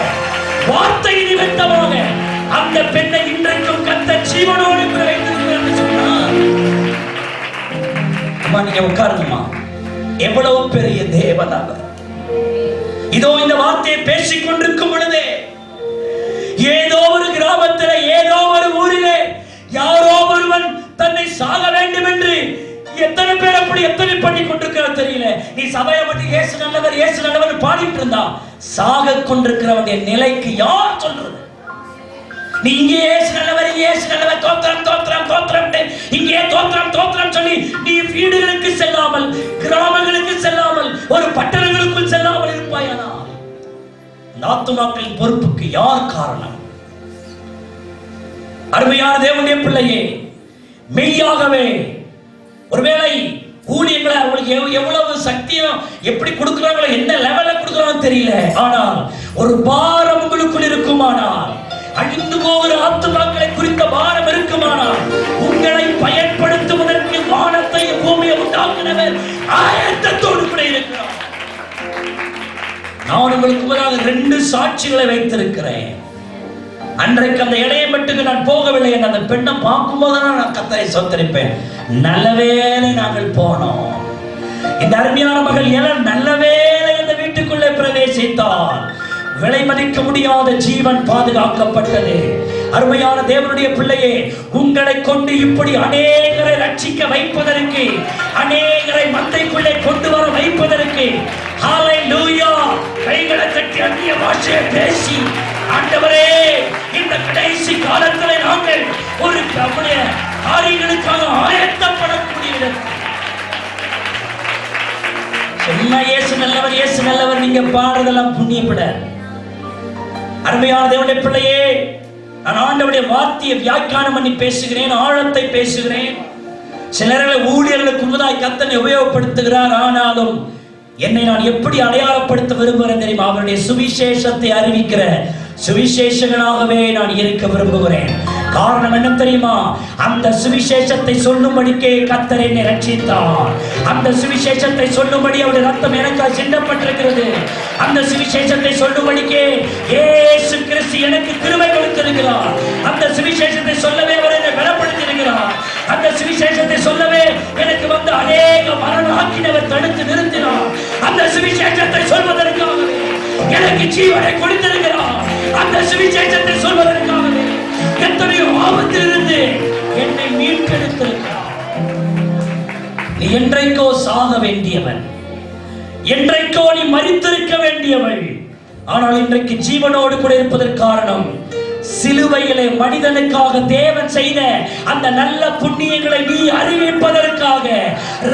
வார்த்தை நிமித்தமாக அந்த பெண்ணை இன்றைக்கும் கர்த்தர் ஜீவனோடு வைத்திருக்கிறார் என்று சொன்னார். அம்மா நீங்க உட்காருங்கம்மா. எவ்வளவு பெரிய தேவன் அவர். இதோ இந்த வார்த்தையை பேசிக் கொண்டிருக்கும் பொழுதே ஏதோ ஒரு கிராமத்தில், ஏதோ ஒரு ஊரிலே யாரோ ஒருவன் தன்னை சாக வேண்டும் என்று எத்தனை பேர் அப்படி எத்தனை பண்ணி கொண்டிருக்கிற தெரியல. நீ சபையை மட்டும் இயேசு நல்லவர் இயேசு நல்லவர் பாடிட்டு இருந்தா சாக கொண்டிருக்கிறவனுடைய நிலைக்கு யார் சொல்றது? நீ இங்கே இயேசு நல்லவர் தோத்திரம் தோத்திரம் தோத்திரம் இங்கே தோத்திரம் தோத்திரம் சொல்லி நீ வீடுகளுக்கு செல்லாமல், கிராமங்களுக்கு செல்லாமல், ஒரு பட்டணங்களுக்குள் செல்லாமல் இருப்பாயானா அந்த ஆத்துமாக்களின் பொறுப்புக்கு யார் காரணம்? அருமையான தேவனுடைய பிள்ளையே, மெய்யாகவே ஒருவேளை ஊழியர்களை அவங்களுக்கு எவ்வளவு சக்தியும் எப்படி கொடுக்கிறாங்களோ, என்ன லெவல்ல கொடுக்கிறாங்க தெரியல. ஆனால் ஒரு பாரம் உங்களுக்குள் இருக்குமானால், அழிந்து போகிற ஆத்துமாக்களை குறித்த பாரம் இருக்குமானால், உங்களை பயன்படுத்துவதற்கு வானத்தை பூமியை உண்டாக்கினவர் ஆயத்தத்தோடு கூட இருக்கிறார். நான் உங்களுக்கு முன்னாக 2 சாட்சிகளை வைத்திருக்கிறேன். அன்றைக்கு அந்த இடையை மட்டுக்கு நான் போகவில்லை. அந்த பெண்ணை பார்க்கும் போது நான் கர்த்தரை சொத்தரிப்பேன். நல்லவேளை நாங்கள் போனோம். இந்த அருமையான மகள் எல்லாம் நல்ல வேளை இந்த வீட்டுக்குள்ளே பிரவேசித்தார். விலை மதிக்க முடியாத ஜீவன் பாதுகாக்கப்பட்டது. அருமையான தேவனுடைய பிள்ளையே, உங்களை கொண்டு இப்படி அநேகரை ரட்சிக்க வைப்பதற்கு, அநேகரை மந்தைக்குள்ளே கொண்டு வர வைப்பதற்கு, ஹalleluya, கைகளை தட்டி அந்நிய பாஷையை பேசி, ஆண்டவரே இந்த கடைசி காலத்தில் நாங்கள் ஒரு காரியங்களுக்காக ஆயத்தப்படக்கூடிய சொன்ன இயேசு நல்லவர், இயேசு நல்லவர் நீங்க பாடுறதெல்லாம் புண்ணியப்பட. அருமையான தேவனுடைய பிள்ளையே, நான் ஆண்டவருடைய வார்த்தையை வியாக்கியானம் பண்ணி பேசுகிறேன், ஆழத்தை பேசுகிறேன். சிலர்களை ஊழியர்களுக்கு முன்னதாய் கர்த்தனை உபயோகப்படுத்துகிறார். ஆனாலும் என்னை நான் எப்படி அடையாளப்படுத்த விரும்புகிறேன் தெரியுமா? அவருடைய சுவிசேஷத்தை அறிவிக்கிற சுவிசேஷகனாகவே நான் இருக்க விரும்புகிறேன். காரணம் என்ன தெரியுமா? அந்த சுவிசேஷத்தை சொல்லும்படிக்கே கர்த்தர் என்னை ரட்சித்தார். அந்த சுவிசேஷத்தை சொல்லும்படி அவருடைய ரத்தம் எனக்காக சிந்தப்பட்டிருக்கிறது. அந்த சுவிசேஷத்தை சொல்லும்படிக்கே இயேசு கிறிஸ்து எனக்கு கிருபை கொடுத்திருக்கிறார். அந்த சுவிசேஷத்தை சொல்லவே அவர் என்னை பலப்படுத்தியிருக்கிறார். அந்த சுவிசேஷத்தை சொல்லவே எனக்கு வந்து அநேக மரண ஆக்கினவர் தடுத்து நிறுத்தினார். அந்த சுவிசேஷத்தை சொல்வதற்காகவே எனக்கு ஜீவனை கொடுத்திருக்கிறார். அந்த சுவிசேஷத்தை சொல்வதற்காகவே எத்தனையோ ஆபத்திலிருந்து என்னை மீட்டெடுத்திருக்கிறார். நீ என்றைக்கோ சாக வேண்டியவன், என்றைக்கோ நீ மரித்திருக்க வேண்டியவள். ஆனால் இன்றைக்கு ஜீவனோடு கூட இருப்பதற்கு காரணம், சிலுவையிலே மனிதனுக்காக தேவன் செய்த அந்த நல்ல புண்ணியங்களை நீ அறிவிப்பதற்காக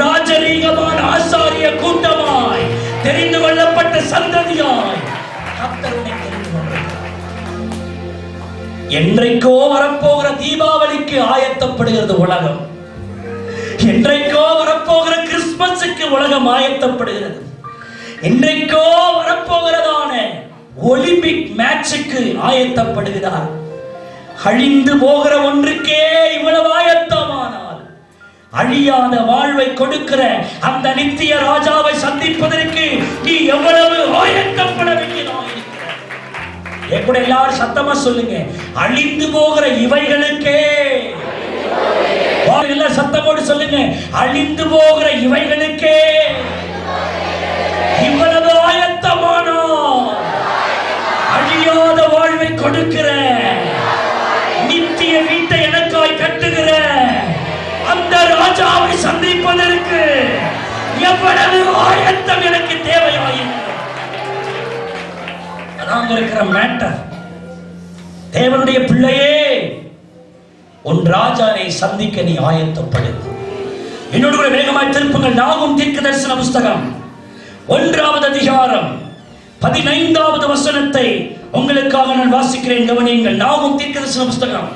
ராஜரீகமான ஆசாரிய கூட்டமாய் தெரிந்து கொள்ளப்பட்ட சந்ததியாய் கர்த்தருடைய என்றைக்கோ வரப்போகிற தீபாவளிக்கு ஆயத்தப்படுகிறது உலகம். என்றைக்கோ வரப்போகிற கிறிஸ்துமஸுக்கு உலகம் ஆயத்தப்படுகிறது. என்றைக்கோ வரப்போகிறதான ஒலிம்பிக் மேட்சுக்கு ஆயத்தப்படுகிறார். அழிந்து போகிற ஒன்றுக்கே இவ்வளவு ஆயத்தமானால், அழியாத வாழ்வை கொடுக்கிற அந்த நித்திய ராஜாவை சந்திப்பதற்கு நீ எவ்வளவு ஆயத்தப்பட வேண்டியதாக இருக்கிறாய். என் கூட எல்லாரும் சத்தமா சொல்லுங்க, அழிந்து போகிற இவைகளுக்கே. எல்லாம் சத்தமோடு சொல்லுங்க, அழிந்து போகிற இவைகளுக்கே இவ்வளவு ஆயத்தமானோ அழியாத வாழ்வை கொடுக்கிற, நித்திய வீட்டை எனக்காய் கட்டுகிற அந்த ராஜாவை சந்திப்பதற்கு எவ்வளவு ஆயத்தம் எனக்கு தேவையாயிருக்கிறது. அதான் இருக்கிற மேட்டர். தேவனுடைய பிள்ளையே, உன் ராஜாவை சந்திக்க நீ ஆயத்தப்படு. என்னோடு கூட வேகமாய் திருப்புங்கள். நாகும் தீர்க்கதரிசன புஸ்தகம் 1வது அதிகாரம் 15வது வசனத்தை உங்களுக்காக நான் வாசிக்கிறேன், கவனியுங்கள். நாகும் தீர்க்கதரிசன புஸ்தகம்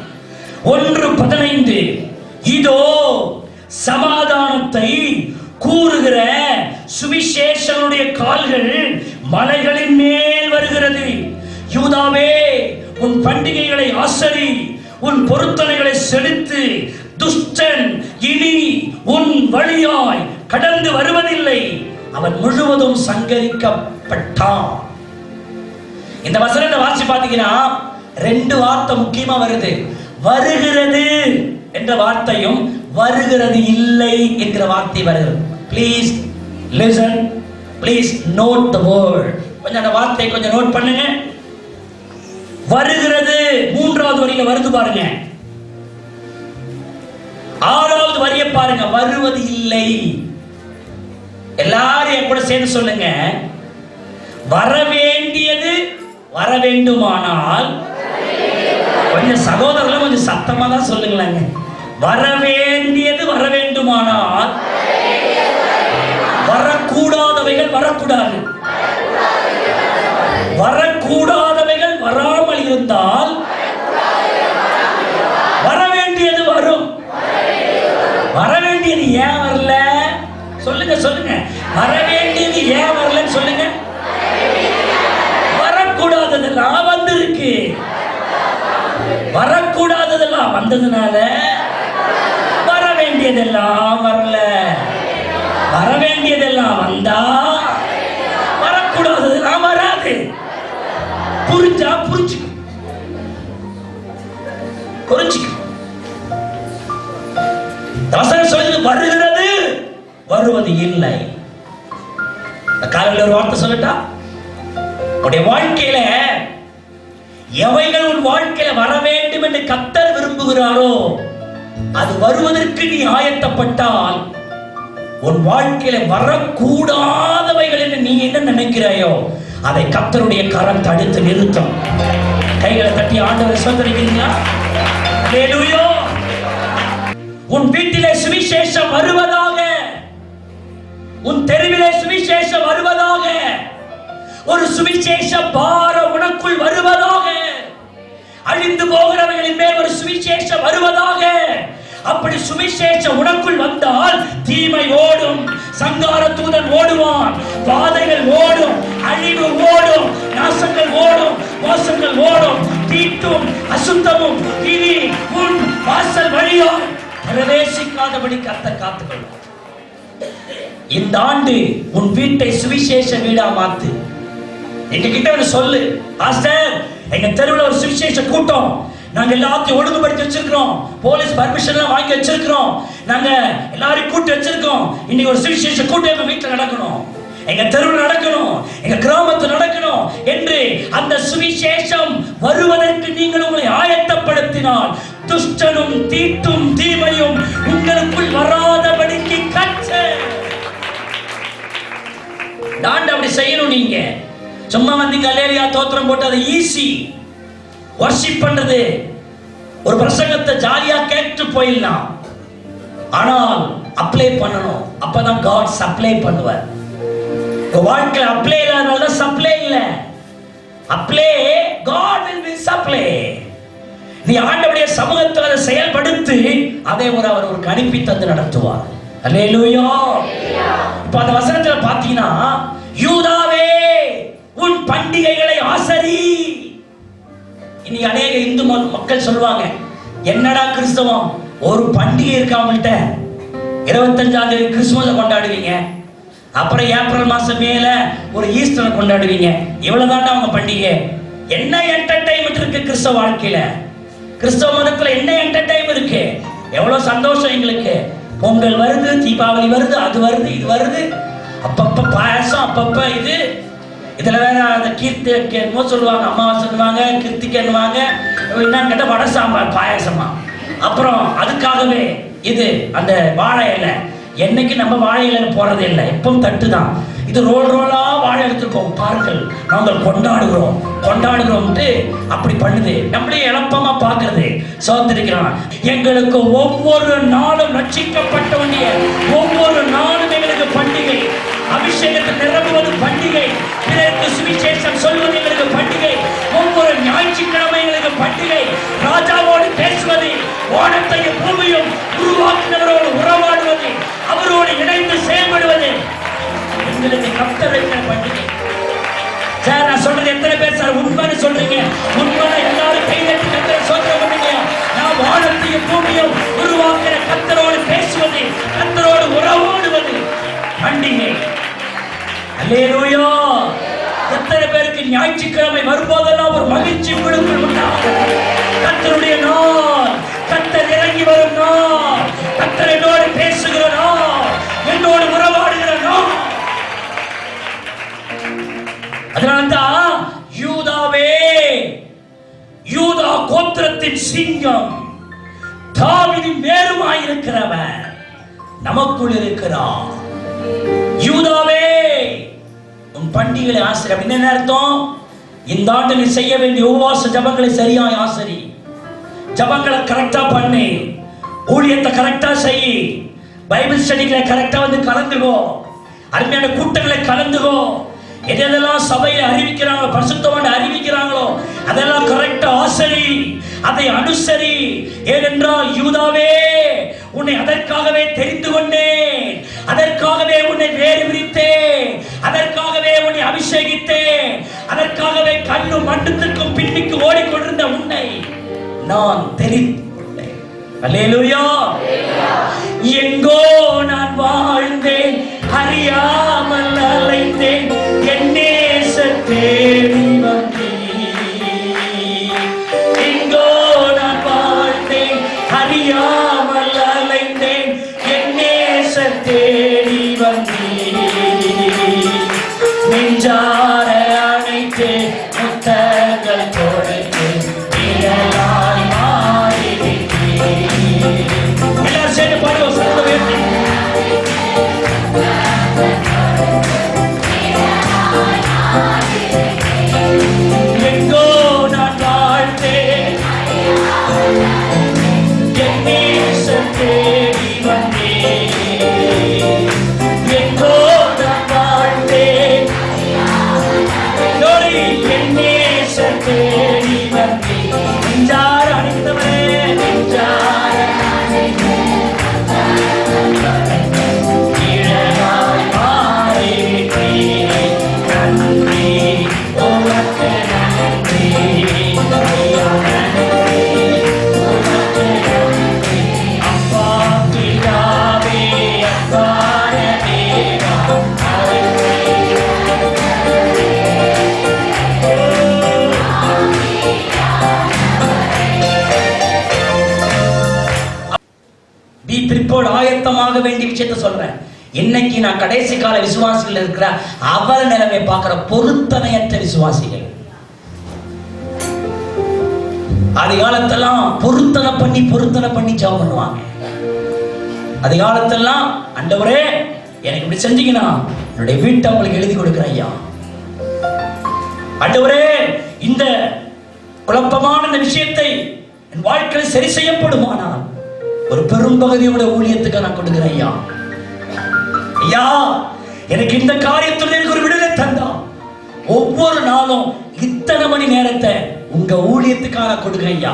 1:15. இதோ சமாதானத்தை கூறுகிற சுவிசேஷனுடைய கால்கள் மலைகளின் மேல் வருகிறது. யூதாவே, உன் பண்டிகைகளை ஆசரி, உன் பொருத்தனைகளை செலுத்து. துஷ்டன் இனி உன் வழியாய் கடந்து வருவதில்லை, அவன் முழுவதும் சங்கரிக்கப்பட்டான். இந்த வசனத்தை வாசி பார்த்தீங்கன்னா 2 வார்த்தை முக்கியமா வருது. வருகிறது என்ற வார்த்தையும் வருகிறது இல்லை என்கிற வார்த்தை வருகிறது. Please listen, please note the word. கொஞ்சம் அந்த வார்த்தையை கொஞ்சம் நோட் பண்ணுங்க. வருகிறது 3வது வரியில வருது பாருங்க. 6வது வரியை பாருங்க, வருவது இல்லை. எல்லாரும் கூட சேர்ந்து சொல்லுங்க, வர வேண்டியது வர வேண்டுமானால். கொஞ்சம் சகோதரர்கள் கொஞ்சம் சத்தமா தான் சொல்லுங்களேங்க. வர வேண்டியது வர வேண்டுமானால், வரக்கூடாதவைகள் வரக்கூடாது. வரக்கூடாதவைகள் வராமல் இருந்தால் வர வேண்டியது வரும். வர வேண்டியது ஏன் வரல சொல்லுங்க, சொல்லுங்க. வர வேண்டியது ஏன் வரலன்னு சொல்லுங்க. வரக்கூடாததெல்லாம் வந்திருக்கு. வரக்கூடாததெல்லாம் வந்ததுனால வர வேண்டியதெல்லாம் வரல. வர வேண்டியதெல்லாம் வந்தா வரக்கூடாததெல்லாம் வராது. புரிஞ்சா புரிஞ்சுக்க, புரிஞ்சுக்க. வசனம் சொல்லுது, வருகிறது வருவது இல்லை. காலையில் ஒரு வார்த்தை சொல்லட்டா, உன்னுடைய வாழ்க்கையில எவைகள் உன் வாழ்க்கையில வர வேண்டும் என்று கர்த்தர் விரும்புகிறாரோ அது வருவதற்கு நீ ஆயத்தப்பட்டால், உன் வாழ்க்கையில வரக்கூடாதவைகள் என்று நீ என்ன நினைக்கிறாயோ அதை கர்த்தருடைய கரம் தடுத்து நிறுத்தும். கைகளை தட்டி ஆண்டவரை சோதரிக்கிறீங்களா? ஹல்லேலூயா. உன் வீட்டிலே சுவிசேஷம் வருவதாக, உன் தெருவிலே சுவிசேஷம் வருவதாக, ஒரு சுவிசேஷ பாரம் உனக்குள் வருவதாக, அழிந்து போகிறவர்களின் மேல் ஒரு சுவிசேஷம் வருவதாக. அப்படி சுவிசேஷம் உனக்குள் வந்தால் தீமை ஓடும், சங்கார தூதன் ஓடுவான், பாதைகள் ஓடும், அழிவு ஓடும், நாசங்கள் ஓடும், மோசங்கள் ஓடும், தீட்டும் அசுத்தமும் இனி உன் வாசல் வழியால் பிரவேசிக்காதபடி கர்த்தர் காத்துக்கொள்வார். இந்த ஆண்டு உன் வீட்டை சுவிசேஷ வீடா மாத்து. எங்க கிட்ட சொல்லு, பாஸ்டர் எங்க தெருவில் ஒரு சுவிசேஷ கூட்டம், நாங்க எல்லாத்தையும் ஒழுங்குபடுத்தி வச்சிருக்கிறோம், போலீஸ் பர்மிஷன் எல்லாம் வாங்கி வச்சிருக்கிறோம், நாங்க எல்லாரையும் கூட்டி வச்சிருக்கோம், இன்னைக்கு ஒரு சுவிசேஷ கூட்டம் எங்க வீட்டுல நடக்கணும், எங்க தெருவில் நடக்கணும், எங்க கிராமத்தில் நடக்கணும் என்று அந்த சுவிசேஷம் வருவதற்கு நீங்கள் உங்களை ஆயத்தப்படுத்தினால் துஷ்டனும் தீட்டும் தீமையும் உங்களுக்குள் வராதபடிக்கு கர்த்தர் தாண்ட அப்படி செய்யணும். நீங்க சும்மா வந்து அல்லேலூயா தோத்திரம் போட்டு அது ஈஸி. வர்ஷிப் பண்றது ஒரு பிரசங்கத்தை ஜாலியா கேட்டு போயிடலாம், ஆனால் அப்ளை பண்ணணும். அப்பதான் காட் சப்ளை பண்ணுவார். வாழ்க்கையில் அப்ளை இல்லாதனால சப்ளை இல்ல, apply God will be supply. நீ ஆண்டவருடைய சமூகத்தில் அதை செயல்படுத்தி அதை அவர் ஒரு அனுப்பி தந்து நடத்துவார். அல்லேலூயா. இப்ப அந்த வசனத்துல பாத்தீங்கன்னா, யூதாவே உன் பண்டிகைகளை ஆசரி. இன்னைக்கு அநேக இந்து மக்கள் சொல்லுவாங்க, என்னடா கிறிஸ்தவம், ஒரு பண்டிகை இருக்காமல்ட்ட 25ஆம் தேதி கிறிஸ்துமஸை கொண்டாடுவீங்க, அப்புறம் ஏப்ரல் மாசம் மேல ஒரு ஈஸ்டரை கொண்டாடுவீங்க, இவ்வளவுதான் அவங்க பண்டிகை. என்ன என்டர்டைன்மெண்ட் இருக்கு கிறிஸ்தவ வாழ்க்கையில? கிறிஸ்தவ மதத்துல என்ன என்டர்டைன்மெண்ட் இருக்கு? எவ்வளவு சந்தோஷம் எங்களுக்கு. பொங்கல் வருது, தீபாவளி வருது, அது வருது, இது வருது, அப்பப்ப பாயசம், அப்பப்ப இதுல வேற அந்த கீர்த்தி சொல்லுவாங்க, அம்மாவை சொல்லுவாங்க, கிருத்திகன்னுவாங்க, என்னன்னு கேட்ட வடை சாம்பார் பாயசமா. அப்புறம் அதுக்காகவே அந்த வாழை இலை, என்னைக்கு நம்ம வாழை இலை போறதே இல்லை, எப்பவும் தட்டு தான். இது ரோல் ரோலா வாழை எடுத்துருக்கோம், பாருங்கள் நாங்கள் கொண்டாடுகிறோம் அப்படி பண்ணுது. நம்மளே இழப்பமா பார்க்கறது. சோதரிக்கிறான், எங்களுக்கு ஒவ்வொரு நாளும் ரட்சிக்கப்பட்ட வேண்டிய ஒவ்வொரு நாளும் எங்களுக்கு பண்டிகை, அபிஷேகத்தை நிரம்புவது பண்டிகை, பிறருக்கு சுவிசேஷம் சொல்வது எங்களுக்கு பண்டிகை, ஒவ்வொரு ஞாயிற்றுக்கிழமை எங்களுக்கு பண்டிகை, ராஜாவோடு பேசுவது, வானத்தையும் பூமியும் உருவாக்கினவரோடு உறவாடுவது, அவரோடு இணைந்து செயல்படுவது எங்களுக்கு கர்த்தர் வைக்கிற பண்டிகை. சார் நான் சொல்றது எத்தனை பேர் சார் உண்மைன்னு சொல்றீங்க? உண்மையான எல்லாரும் கைதட்டி கர்த்தரை சோதனை பண்ணுங்க. நான் வானத்தையும் பூமியும் உருவாக்கிற கர்த்தரோடு பேசுவது, கர்த்தரோடு உறவாடுவது பண்டிகை. அல்லேலூயா. எத்தனை பேருக்கு ஞாயிற்றுக்கிழமை வரும்போதெல்லாம் ஒரு மகிழ்ச்சி உங்களுக்குள் உண்டாகும்? கர்த்தருடைய நாள், கர்த்தர் இறங்கி வரும் நாள், கர்த்தர் என்னோடு பேசுகிற நாள், என்னோடு உறவாடுகிற நாள். அதனால்தான் யூதாவே, யூதா கோத்திரத்தின் சிங்கம், தாவீதின் வேருமாயிருக்கிறவன் நமக்குள் இருக்கிறான். யூதாவே உன் பண்டிகைகளை ஆசரி. அப்படின்னு என்ன அர்த்தம்? இந்த ஆண்டு நீ செய்ய வேண்டிய உபவாச ஜபங்களை சரியாய் ஆசரி, ஜபங்களை கரெக்டா பண்ணி, ஊழியத்தை கரெக்டா செய், பைபிள் ஸ்டடிகளை கரெக்டா வந்து கலந்துகோ, அருமையான கூட்டங்களை கலந்துகோ, எதெல்லாம் சபையை அறிவிக்கிறாங்க, பரிசுத்தவான் அறிவிக்கிறாங்களோ அதெல்லாம் கரெக்டா ஆசரி, அதை அனுசரி. ஏனென்றால் யூதாவே உன்னை அதற்காகவே தெரிந்து கொண்டேன், அதற்காகவே உன்னை வேறு விரித்தேன், அதற்காகவே உன்னை அபிஷேகித்தேன், அதற்காகவே கண்ணும் மண்டத்திற்கும் பின்னிக்கு ஓடிக்கொண்டிருந்த உன்னை நான் தெரிந்து கொண்டேன். அல்லேலூயா. எங்கோ நான் வாழ்ந்தேன், அறியாமல் அலைந்தேன், என் நேசர் தேடி வந்தீர். எங்கோ நான் வாழ்ந்தேன், அறியாமல் அலைந்தேன், என் நேசர் தேடி வந்தீர். ஆயத்தமாக வேண்டிய விஷயத்த சொல்றேன். இன்னைக்கு நான் கடைசி கால விசுவாசிகள் இருக்கிற அவர் நிலைமை பார்க்கிற பொருத்தனையற்ற விசுவாசிகள். அதிகாலத்தெல்லாம் பொருத்தனை பண்ணி ஜெபம் பண்ணுவாங்க. அதிகாலத்தெல்லாம் ஆண்டவரே எனக்கு இப்படி செஞ்சீங்கன்னா என்னுடைய வீட்டை உங்களுக்கு எழுதி கொடுக்கிறேன் ஐயா. ஆண்டவரே இந்த குழப்பமான இந்த விஷயத்தை என் வாழ்க்கையில் சரி செய்யப்படுமானால் ஒரு பெரும்பகுதியோட ஊழியத்துக்கு நான் கொடுக்கிறேன் ஐயா. ஐயா எனக்கு இந்த காரியத்தில் எனக்கு ஒரு விடுதலை தந்தா ஒவ்வொரு நாளும் இத்தனை மணி நேரத்தை உங்க ஊழியத்துக்காக கொடுக்கிறேன் ஐயா.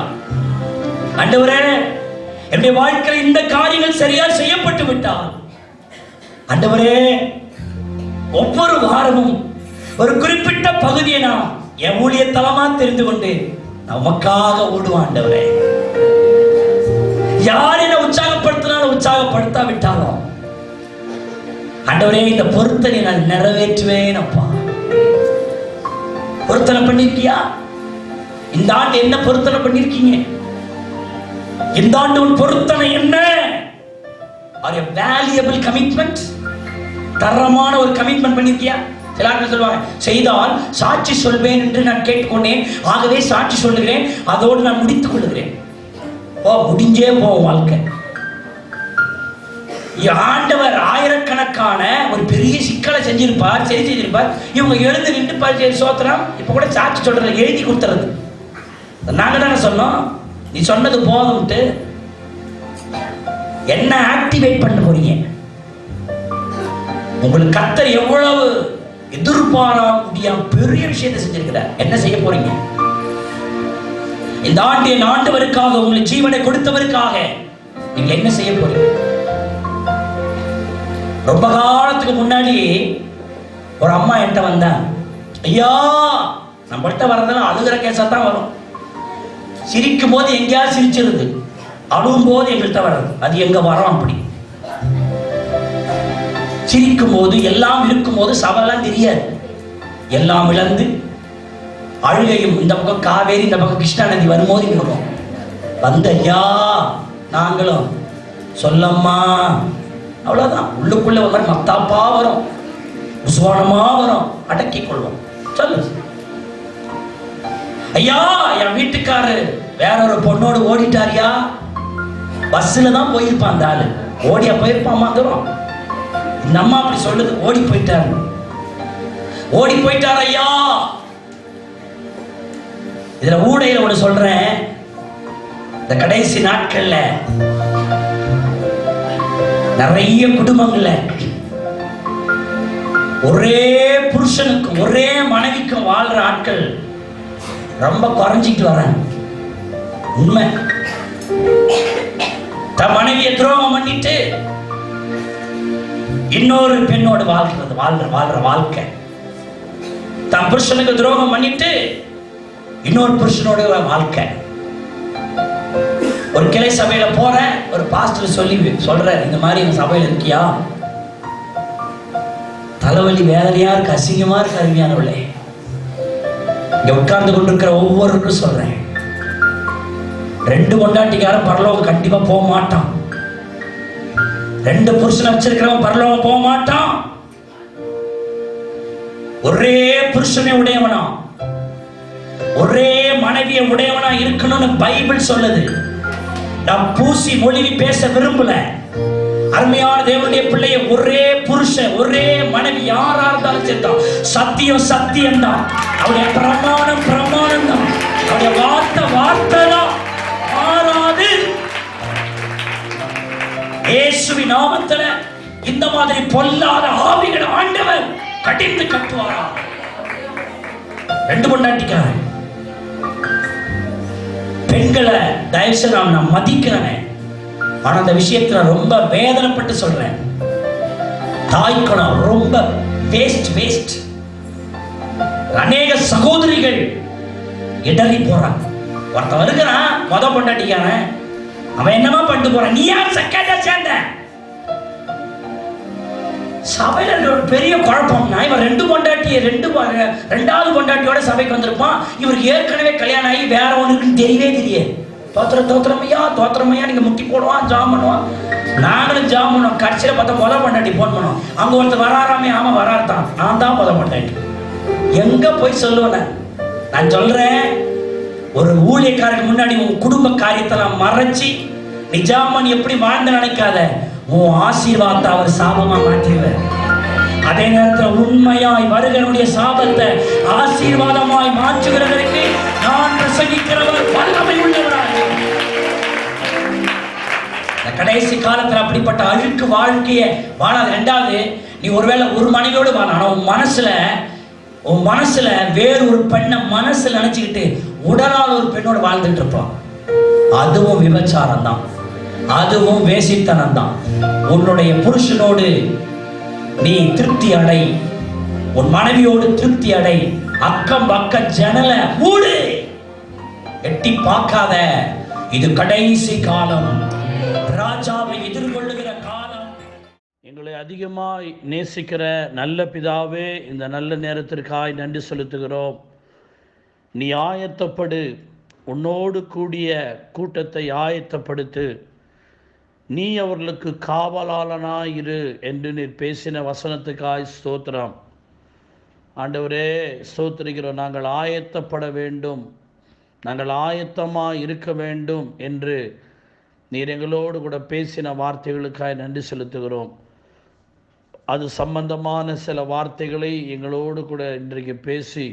ஆண்டவரே என்னுடைய வாழ்க்கையில் இந்த காரியங்கள் சரியா செய்யப்பட்டு விட்டால் ஆண்டவரே ஒவ்வொரு வாரமும் ஒரு குறிப்பிட்ட பகுதியை நான் என் ஊழியத்தலமா தெரிந்து கொண்டு நமக்காக ஓடுவான். ஆண்டவரே யார் என்ன உற்சாகப்படுத்தினாலும் உற்சாகப்படுத்தாவிட்டாலும் ஆண்டவரே இந்த பொருத்தனை நான் நிறைவேற்றுவேன். அப்பா பொருத்தனை பண்ணிருக்கியா? இந்த ஆண்டு என்ன பொருத்தனை பண்ணிருக்கீங்க? இந்த ஆண்டு உன் பொருத்தனை என்ன? Are a valuable commitment? தரமான ஒரு கமிட்மெண்ட் பண்ணிருக்கியா? சில ஆட்கள் சொல்லுவாங்க, செய்தால் சாட்சி சொல்வேன் என்று நான் கேட்டுக்கொண்டேன், ஆகவே சாட்சி சொல்லுகிறேன், அதோடு நான் முடித்துக் கொள்ளுகிறேன். முடிஞ்சே போவோம் வாழ்க்கை. ஆண்டவர் ஆயிரக்கணக்கான ஒரு பெரிய சிக்கலை செஞ்சிருப்பார், சரி செஞ்சிருப்பார். இவங்க எழுந்து நின்று பாரு சோத்திரம், இப்ப கூட சாட்சி சொல்றது எழுதி கொடுத்துறது. நாங்க தானே சொன்னோம், நீ சொன்னது போதும்ட்டு. என்ன ஆக்டிவேட் பண்ண போறீங்க? உங்களுக்கு கர்த்தர் எவ்வளவு எதிர்பாரா முடியாம பெரிய விஷயத்தை செஞ்சிருக்கிறார். என்ன செய்ய போறீங்க? இந்த ஆண்டு என் ஆண்டவருக்காக, உங்களுக்கு ஜீவனை கொடுத்தவருக்காக நீங்க என்ன செய்ய போறீங்க? ரொம்ப காலத்துக்கு முன்னாடி ஒரு அம்மா என்கிட்ட வந்தா, ஐயா நம்மள்கிட்ட வர்றதெல்லாம் அழுகிற கேஸா தான் வரும். சிரிக்கும் போது எங்கேயாவது சிரிச்சிருது, அழுகும் போது எங்கள்கிட்ட வர்றது. அது எங்க வரோம்? அப்படி சிரிக்கும் போது எல்லாம் இருக்கும் போது சவெல்லாம் தெரியாது, எல்லாம் இழந்து அழுகையும் இந்த பக்கம் காவேரி இந்த பக்கம் கிருஷ்ணா நதி வரும்போது இருக்கும். வந்து ஐயா நாங்களும் சொல்லம்மா, அவ்வளவுதான். உள்ளுக்குள்ள ஒரு மாதிரி மத்தாப்பா வரும், உசுவானமா வரும், அடக்கிக் கொள்வோம். சொல்லு ஐயா, என் வீட்டுக்காரு வேற ஒரு பொண்ணோடு ஓடிட்டாரியா. பஸ்ல தான் போயிருப்பான் அந்த ஆளு, ஓடியா போயிருப்பான் மாத்திரம். இந்த அம்மா அப்படி சொல்லுது, ஓடி போயிட்டாரு, ஓடி போயிட்டார் ஐயா. இதுல ஊடையில ஒன்று சொல்றேன், இந்த கடைசி நாட்கள்ல நிறைய குடும்பங்கள்ல ஒரே புருஷனுக்கும் ஒரே மனைவிக்கும் வாழ்ற ஆட்கள் ரொம்ப குறைஞ்சிட்டு வர்றாங்க. உண்மை. தன் மனைவியை துரோகம் பண்ணிட்டு இன்னொரு பெண்ணோடு வாழ்ற வாழ்க்கை. தன் புருஷனுக்கு துரோகம் பண்ணிட்டு இன்னொரு புருஷனோட வாழ்க்கை. ஒரு கிளை சபையில போற ஒரு பாஸ்டர் சொல்ற, இந்த மாதிரி எங்க சபையில இருக்கியா, தலைவலி வேதனையா இருக்கு, அசிங்கமா இருக்கு, அருமையானவர்களே. இங்க உட்கார்ந்து கொண்டிருக்கிற ஒவ்வொருக்கும் சொல்றேன், 2 பொண்டாட்டிக்காரன் பரலோகம் கண்டிப்பா போக மாட்டான். 2 புருஷனை வச்சிருக்கிறவன் பரலோகம் போக மாட்டான். ஒரே புருஷனை உடையவனா, ஒரே மனைவியை உடையவனா இருக்கணும்னு பைபிள் சொல்லுது. நான் பூசி மொழிவி பேச விரும்பல. அருமையான தேவனுடைய பிள்ளைய, ஒரே புருஷன் ஒரே மனைவி யாரா இருந்தாலும் சேர்த்தான். சத்தியம் சத்தியம் தான், அவருடைய பிரமாணம் பிரமாணம் தான், அவருடைய வார்த்தை தான் மாறாது. இயேசுவின் நாமத்துல இந்த மாதிரி பொல்லாத ஆவிகளை ஆண்டவர் கடிந்து கட்டுவாரா? 2 பொண்டாட்டிக்காரன் பெண்களை தயவுசெய்து நான் மதிக்கிறேன், ஆனா அந்த விஷயத்துல ரொம்ப வேதனைப்பட்டு சொல்றேன். தாய்க்குணம் ரொம்ப வேஸ்ட். அநேக சகோதரிகள் இடறி போறாங்க. ஒருத்த வருகிறான், மொத பொண்டாட்டிக்காரன், அவன் என்னமா பண்ணிட்டு போறான், நீ யார் செகண்டா சேர்ந்த? சபையில ஒரு பெரிய குழப்பம்னா, இவன் 2 பொண்டாட்டியை 2வது பொண்டாட்டியோட சபைக்கு வந்திருப்பான். இவருக்கு ஏற்கனவே கல்யாணம் ஆகி வேற ஒண்ணுக்குன்னு தெரியவே தெரியாது. தோத்திரமையா நீங்க முட்டி போடுவான், ஜாம் பண்ணுவான். நாங்களும் ஜாம் பண்ணுவோம். கடைசியில் பார்த்தா முத பண்ணாட்டி போன் பண்ணுவோம். அங்க ஒருத்தர் வராராமே, ஆமா வராதான், நான் தான் முத பண்ணாட்டி. எங்க போய் சொல்லுவேன்? நான் சொல்றேன், ஒரு ஊழியக்காரருக்கு முன்னாடி உன் குடும்ப காரியத்தெல்லாம் மறைச்சி நிஜாமன் எப்படி வாழ்ந்து நினைக்காத, உன் ஆசீர்வாதத்தை அவர் சாபமா மாற்றிடுவார். அதே நேரத்தில் உண்மையாய் வருகிறவனுடைய சாபத்தை ஆசீர்வாதமாய் மாற்றுகிறதற்கு நான் பிரசங்கிக்கிறவர் வல்லமை உள்ளவராக. கடைசி காலத்தில் அப்படிப்பட்ட அழுக்கு வாழ்க்கையை வாழாது. ரெண்டாவது, நீ ஒருவேளை ஒரு மனைவியோடு வாழ, உன் மனசுல வேறு ஒரு பெண்ணை மனசுல நினைச்சுக்கிட்டு உடலால் ஒரு பெண்ணோடு வாழ்ந்துட்டு இருப்பான். அதுவும் விபச்சாரம் தான், அதுவும் வேசித்தனம் தான். உன்னுடைய புருஷனோடு நீ திருப்தி அடை, உன் மனைவியோடு திருப்தி அடை. அக்கம் பக்க ஜன்னலை மூடு, எட்டி பார்க்காத. இது கடைசி காலம், ராஜாவை எதிர்கொள்ளுகிற காலம். எங்களை அதிகமாய் நேசிக்கிற நல்ல பிதாவே, இந்த நல்ல நேரத்திற்காய் நன்றி செலுத்துகிறோம். நீ ஆயத்தப்படு, உன்னோடு கூடிய கூட்டத்தை ஆயத்தப்படுத்து, நீ அவர்களுக்கு காவலாளனாயிரு என்று நீர் பேசின வசனத்துக்காய் ஸ்தோத்திரம். ஆண்டவரே, ஸ்தோத்திரிக்கிறோம். நாங்கள் ஆயத்தப்பட வேண்டும், நாங்கள் ஆயத்தமாக இருக்க வேண்டும் என்று நீர் எங்களோடு கூட பேசின வார்த்தைகளுக்காய் நன்றி செலுத்துகிறோம். அது சம்பந்தமான சில வார்த்தைகளை எங்களோடு கூட இன்றைக்கு பேசி,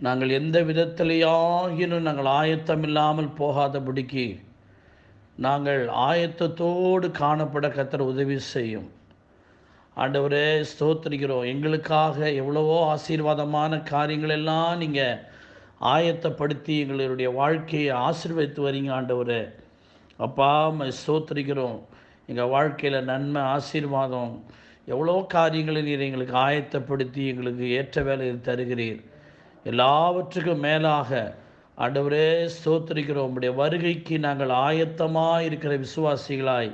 நாங்கள் எந்த விதத்திலேயாகினும் நாங்கள் ஆயத்தம் இல்லாமல் போகாதபடிக்கு நாங்கள் ஆயத்தத்தோடு காணப்பட கர்த்தர் உதவி செய்யும். ஆண்டவரே, ஸ்தோத்திரிக்கிறோம். எங்களுக்காக எவ்வளவோ ஆசீர்வாதமான காரியங்கள் எல்லாம் நீங்கள் ஆயத்தப்படுத்தி எங்களுடைய வாழ்க்கையை ஆசீர்வதித்து வரீங்க. ஆண்டவரே அப்பா, ஸ்தோத்திரிக்கிறோம். எங்கள் வாழ்க்கையில் நன்மை, ஆசீர்வாதம், எவ்வளோ காரியங்களை நீர் எங்களுக்கு ஆயத்தப்படுத்தி எங்களுக்கு ஏற்ற வேலையை தருகிறீர். எல்லாவற்றுக்கும் மேலாக ஆண்டவரே, ஸ்தோத்திரிக்கிறோம். உம்முடைய வருகைக்கு நாங்கள் ஆயத்தமாக இருக்கிற விசுவாசிகளாய்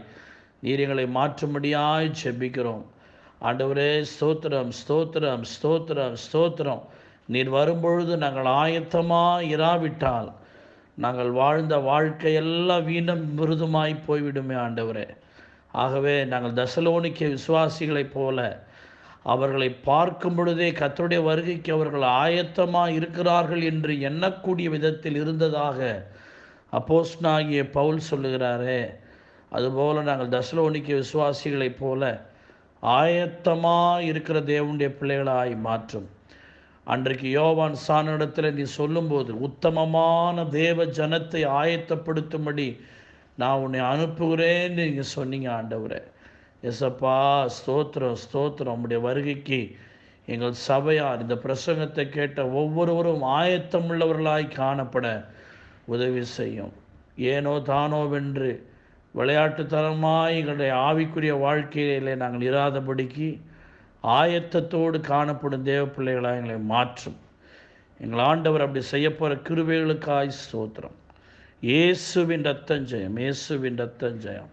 நீர் எங்களை மாற்றும்படியாய் ஜெபிக்கிறோம். ஆண்டவரே, ஸ்தோத்திரம், ஸ்தோத்திரம், ஸ்தோத்திரம், ஸ்தோத்திரம். நீர் வரும்பொழுது நாங்கள் ஆயத்தமாக இராவிட்டால் நாங்கள் வாழ்ந்த வாழ்க்கையெல்லாம் வீணம் விருதுமாய் போய்விடுமே ஆண்டவரே. ஆகவே நாங்கள் தெசலோனிக்கே விசுவாசிகளைப் போல அவர்களை பார்க்கும் பொழுதே கர்த்தருடைய வருகைக்கு அவர்கள் ஆயத்தமாக இருக்கிறார்கள் என்று எண்ணக்கூடிய விதத்தில் இருந்ததாக அப்போஸ்தலனாகிய பவுல் சொல்லுகிறாரே, அதுபோல் நாங்கள் தெசலோனிக்கே விசுவாசிகளைப் போல ஆயத்தமாக இருக்கிற தேவனுடைய பிள்ளைகளாய் மாற்றும். அன்றைக்கு யோவான் சானிடத்தில் நீ சொல்லும்போது, உத்தமமான தேவ ஜனத்தை ஆயத்தப்படுத்தும்படி நான் உன்னை அனுப்புகிறேன்னு நீங்கள் சொன்னீங்க ஆண்டவரே. எசப்பா, ஸ்தோத்திரம், ஸ்தோத்திரம். உம்முடைய வருகைக்கு எங்கள் சபையார் இந்த பிரசங்கத்தை கேட்ட ஒவ்வொருவரும் ஆயத்தம் உள்ளவர்களாய் காணப்பட உதவி செய்யும். ஏனோ தானோவென்று விளையாட்டுத்தனமாய் எங்களுடைய ஆவிக்குரிய வாழ்க்கையிலே நாங்கள் இராதபடிக்கு ஆயத்தத்தோடு காணப்படும் தேவ பிள்ளைகளாக எங்களை மாற்றும். எங்கள் ஆண்டவர் அப்படி செய்ய போகிற கிருபைகளுக்காய் ஸ்தோத்திரம். இயேசுவின் ரத்தம் ஜெயம், இயேசுவின் ரத்தம் ஜெயம்.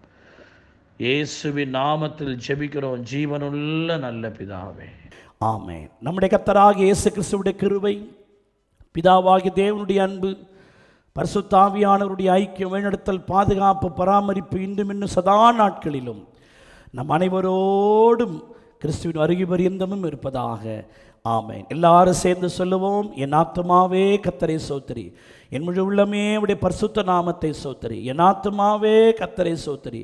இயேசுவின் நாமத்தில் ஜெபிக்கிறோம் ஜீவனுள்ள நல்ல பிதாவே, ஆமென். நம்முடைய கர்த்தராகிய இயேசு கிறிஸ்துவுடைய கிருபை, பிதாவாகிய தேவனுடைய அன்பு, பரிசுத்த ஆவியானவருடைய ஐக்கியம், வழிநடத்தல், பாதுகாப்பு, பராமரிப்பு இன்றும் இன்னும் சதா நாட்களிலும் நம் அனைவரோடும் கிறிஸ்துவின் வருகை பரியந்தமும் இருப்பதாக. ஆமென். எல்லாரும் சேர்ந்து சொல்லுவோம். என் ஆத்துமாவே கர்த்தரை சோத்திரி, என் முழு உள்ளமே அவருடைய பரிசுத்த நாமத்தை சோத்திரி. என் ஆத்துமாவே கர்த்தரை சோத்திரி,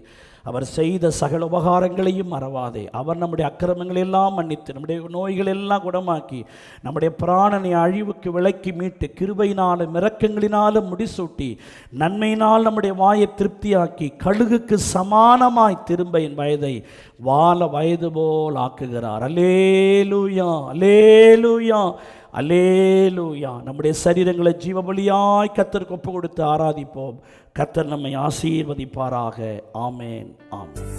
அவர் செய்த சகல உபகாரங்களையும் மறவாதே. அவர் நம்முடைய அக்கிரமங்களை எல்லாம் மன்னித்து, நம்முடைய நோய்கள் எல்லாம் குணமாக்கி, நம்முடைய பிராணனை அழிவுக்கு விலக்கி மீட்டு, கிருபையினாலும் இரக்கங்களினாலும் முடிசூட்டி, நன்மையினால் நம்முடைய வாயை திருப்தியாக்கி, கழுகுக்கு சமானமாய் திரும்ப என் வயதை வால வயது போல் ஆக்குகிறார். அல்லேலூயா, அல்லேலூயா, அல்லேலூயா. நம்முடைய சரீரங்களை ஜீவபலியாய் கர்த்தருக்கு ஒப்பு கொடுத்து ஆராதிப்போம். கர்த்தர் நம்மை ஆசீர்வதிப்பாராக. ஆமென், ஆமென்.